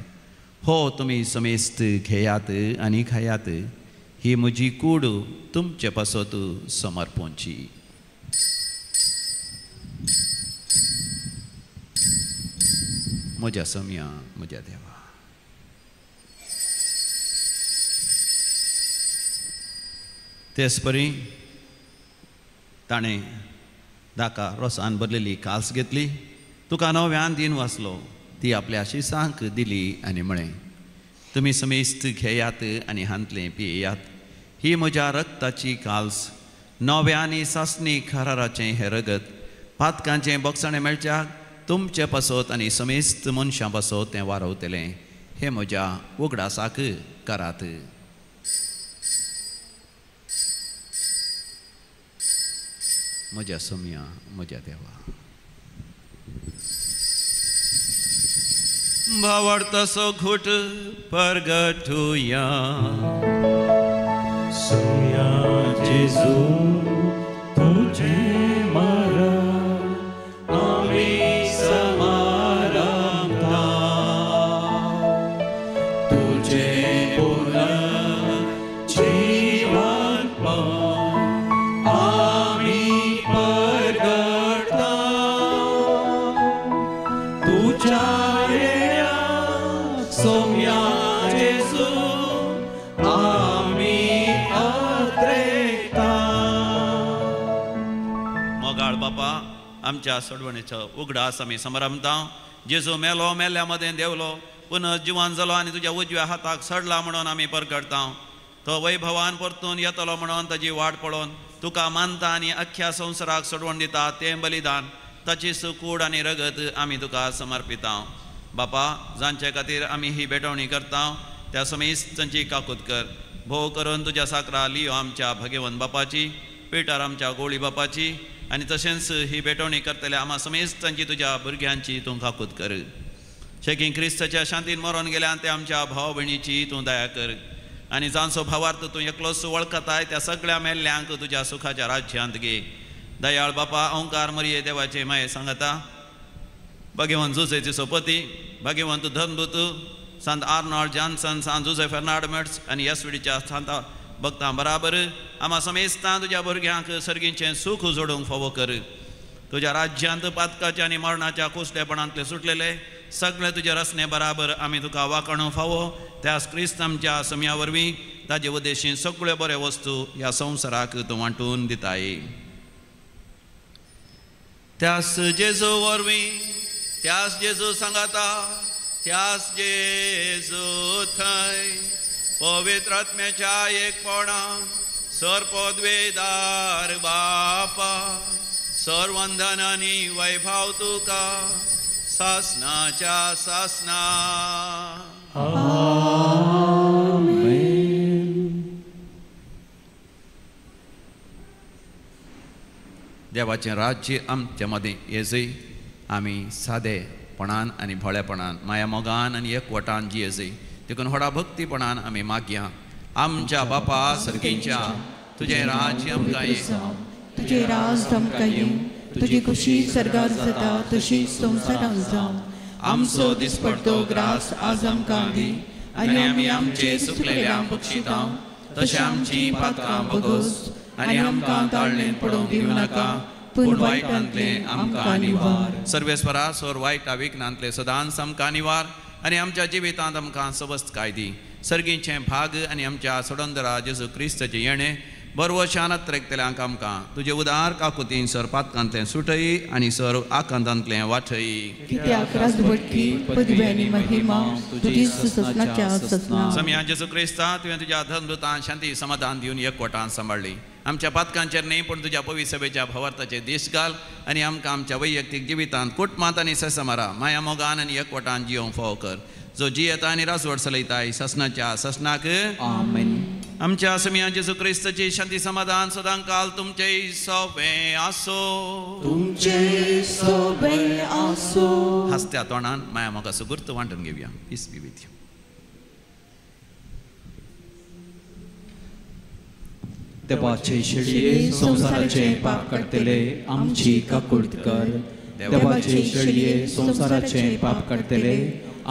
हो तुमी समेस्त घेयात आनी खायात, ही म्हजी कूड तुमचे पासत समर्पोवची. म्हज्या सम्या म्हज्या देवा. तेच परी ताणें दाका रोसान भरलेली काल्स घेतली, तुका नव्यान दिन वाचलो, ती आपल्या शिसांक दिली आनी म्हळें, तुमी समेस्त घेयात आनी हांतलें पियेयात, ही म्हज्या रक्ताची काल्स, नव्या आनी सासणी खाराराचें हें रगत, पातकांचें बोगसाणें मेळच्याक तुमचे पासत आनी समेस्त मनशां पासत तें वारवतलें, हें म्हज्या उगडासाक करात. म्हज्या सम्या म्हज्या देवा. भावार्थाचो घुट परगटुया. सम्या जेजू तुझे मरण आमी समारंभता, तुझे पुनर्जीवनपण आमी परगटता, तुझ्या येण्याक सम्या जेजू आमी अत्रेकता. मोगाळ बापा आमच्या सोडवणेचो उगडास आमी समरमता. जेजू मेलो, मेल्या मदें देवलो, पुनः जिवान जालो आनी तुज्या उजव्या हाताक सडला म्हणून आमी परगटता. तो वैभवान परतून येतलो म्हणून ताची वाट पळोवन तुका मानता आनी अख्ख्या संवसाराक सोडवण दिता तें बलिदान, ताची कूड आनी रगत आमी तुका समर्पिता. बापा जांचे खातीर आमी ही भेटवणी करता त्या समेस्तांची काकूत कर. भोव करून तुज्या साकरा लियो आमच्या भगवंत बापाची, पेटार आमच्या गोळी बापाची आनी तशेंच ही भेटवणी करतल्या आम्हा समेस्तांची तुज्या भुरग्यांची तूं काकूत कर. शेकी क्रिस्ताच्या शांतीन मरोन गेल्या ते आमच्या भाव भयणीची तूं दया कर आनी जांचो भावार्थ तूं एकलोच वळखताय त्या सगळ्या मेल्ल्यांक तुज्या सुखाच्या राज्यांत घे. दयाळ बापा ओंकार मरिये देवाचे माये सांगता, भगवंत जुजेचे सोपती, भगवंत धनभूत संत आर्नॉल्ड जॉन्सन, संत जुझे फेर्नांडमेट्स आनी येसविडीच्या संत भक्तां बराबर आम्हा समेस्तां तुज्या भुरग्यांक सर्गीचें सुख जोडूंक फावो कर. तुज्या राज्यांत पातकाच्या आनी मरणाच्या कुसलेपणांतले सुटलेले सगळे तुजे रचने बराबर आमी तुका वाकणूंक फावो. त्याच क्रिस्त आमच्या सम्या वरवीं ताजे उद्देशीं सगळ्यो बऱ्यो वस्तू ह्या संवसाराक तूं वांटून दिताय. त्याच जेजू वरवीं, त्याच जेजू सांगाता, त्याच जेजू थंय पवित्र आत्म्याच्या एकपणान सरपदवेदार बापा सर्वंदनानी वैभव तुका सासनाच्या सासना. देवाचें राज्य आमच्या मदें येजय. आमी सादेपणान आनी भोळेपणान माया मोगान आनी एकवटान जियेजय. देखून व्हडा भक्तीपणान आमी मागया. आमच्या बापा सर्गीच्या तुजें राज्य आमकां ये. तुझे राज आमकां ये. तुजी खुशी सर्गार जाता तशीच संवसारांत जावं. आमचो दिसपडटो ग्रास आज आमकां दी. आनी आमी आमचे चुकलेल्यांक बक्षिता तशें आमची पातकां बगोस. आनी आमकां ताळणेंत पडोवंक दिवं नाका पूण वायटांतलें आमकां निवार. सर्वेस्परा सोर वायटा विघ्नांतले सदांच आमकां निवार. आनी आमच्या जिवितांत आमकां सबस्काय दी. सर्गीचें भाग आनी आमच्या सोडोंदरा जेजू क्रिस्ताचें येणें बरो शानत रेगतल्यांक आमकां तुजे उदार काकुतीन सर पातकांतलें सुटय आनी सर आकांतांतलें वाटय. कित्याक राजवटकी पदवी आनी महिमा तुजी ससनाच्या ससना. सम्या जेजू क्रिस्ता तुवें तुज्या धर्मदूतान शांती समाधान दिवन एकवटान सांबाळली. आमच्या पातकांचेर न्ही पूण तुज्या पवित्र सभेच्या भवार्थाचेर दीस घाल. आनी आमकां आमच्या वैयक्तीक जिवितांत कुटुंबांत आनी ससमारा माया मोगान आनी एकवटान जियोंक फाव कर. जो जियेता आनी राजवट चलयताय ससनाच्या ससनाक आमेन. आमच्या सम्या जेजू क्रिस्ताची शांती समाधान सदां काल तुमचे सोबे आसो. तुमचे सोबे आसो. हसत्या तोंडान माया मोगाचो गुर्त वांटून घेवया. Peace be with you. देवाचे शेळये संसाराचे पाप करतले आमची काकूट कर. देवाचे शेळये संसाराचे पाप करतले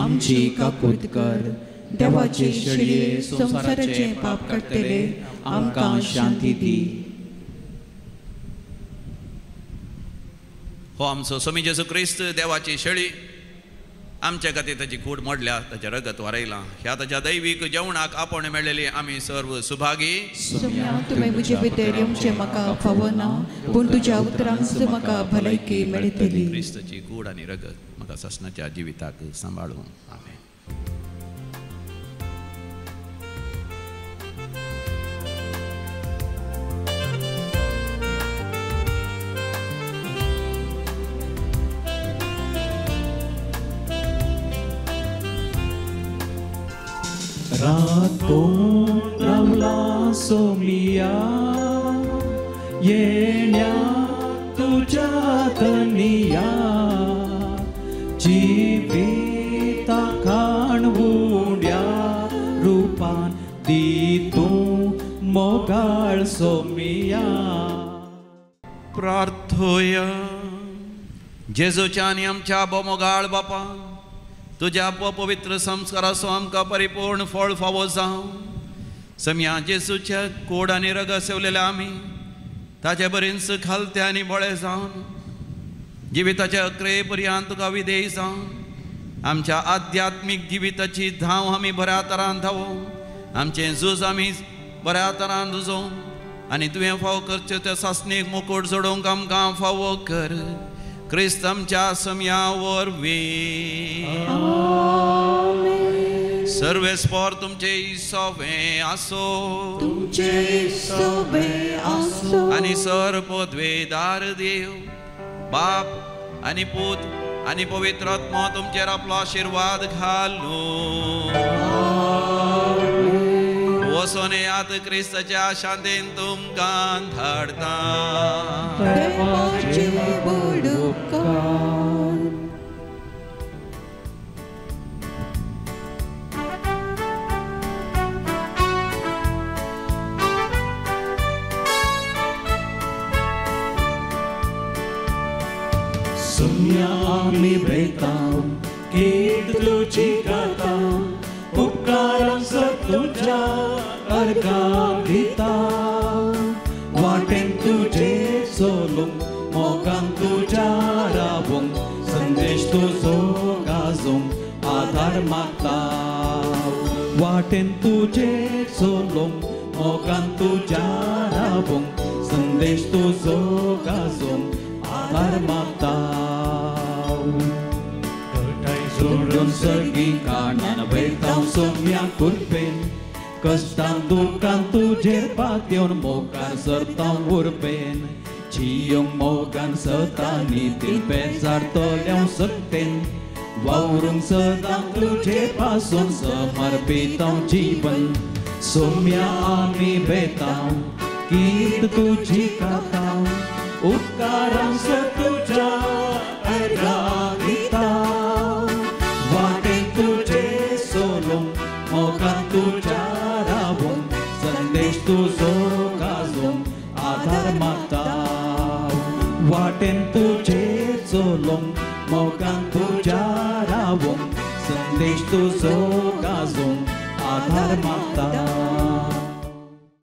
आमची काकूट कर. देवाचे शेळये संसाराचे पाप करतले आमकां शांती दी. हो आमचो स्वामी जेजू क्रिस्त देवाची शेळी आमच्या खातीर ताची कूड मोडल्या ताचें रगत वारयलां. ह्या ताच्या दैवीक जेवणाक आपण मेळ्ळेली आमी सर्व सुभागी. सम्या तुवें म्हजे भितर येवचें म्हाका फावना पूण तुज्या उतरांच म्हाका भलायकी मेळटली. क्रिस्ताची कूड आनी रगत म्हाका ससनाच्या जिविताक सांबाळूं. आमेन. रातों रावला सोमिया येण्या तुझ्या धनिया. जिविता खाणवुड्या रूपान दी तूं मोगाळ सोमिया. प्रार्थोया. जेजूच्या आनी आमच्या बोमोगाळ बापा तुज्या पवित्र संस्काराचो आमकां परिपूर्ण फळ फावो जावं. सम्या जेजूच्या कोड आनी रग सेवलेले आमी ताचे बरेंच खालते आनी बळे जावन जिविताच्या अक्रे पर्यंत तुका विधेय जावन आमच्या आध्यात्मीक जिविताची धांव आमी बऱ्या तरान धांवो. आमचें झूज आमी बऱ्या तरान झुजो आनी तुवें फाव करचे त्या सासणेक मुकुट जोडोवंक आमकां फावो कर. क्रिस्त आमच्या सम्या वरवीं. सर्वेस्पर तुमचे सोबे आसो. तुमचे सोबे आसो. आनी सर पदवेदार देव बाप आनी पूत आनी पवित्र आत्मा तुमचेर आपलो आशिर्वाद घालूं. वचून येयात क्रिस्ताच्या शांतीन तुमकां धाडटा. सम्या आमी भेटाव कीर्त तुजी गाता. उपकारांच तुझ्या अर्गां दिता. वाटेन तुजे चलूंक मोगान तुज्या रावूंक संदेश तुजो गाजोवंक आधार मागता. वाटेन तुजे चलूंक मोगान तुज्या रावूंक संदेश तुजो गाजोवंक आधार मागता. सोडून सर्गी कानान वयतां सोम्या कुरपेन. कश्टान दुखान तुजेर पातयेवन मोकार सरतां उरपेन. Chiyong mogan setani tin pesar toliau sekten Waurung sedang tujuh pasun semerbitau jiban Sumya ami betau kita tuji katau Ukarang setuja erga kita Waten tuje solong mogan tuja rabung Sendes tu zokazung adhar matau Waten tuje solong mogan tuja rabung Sendes tu zokazung adhar matau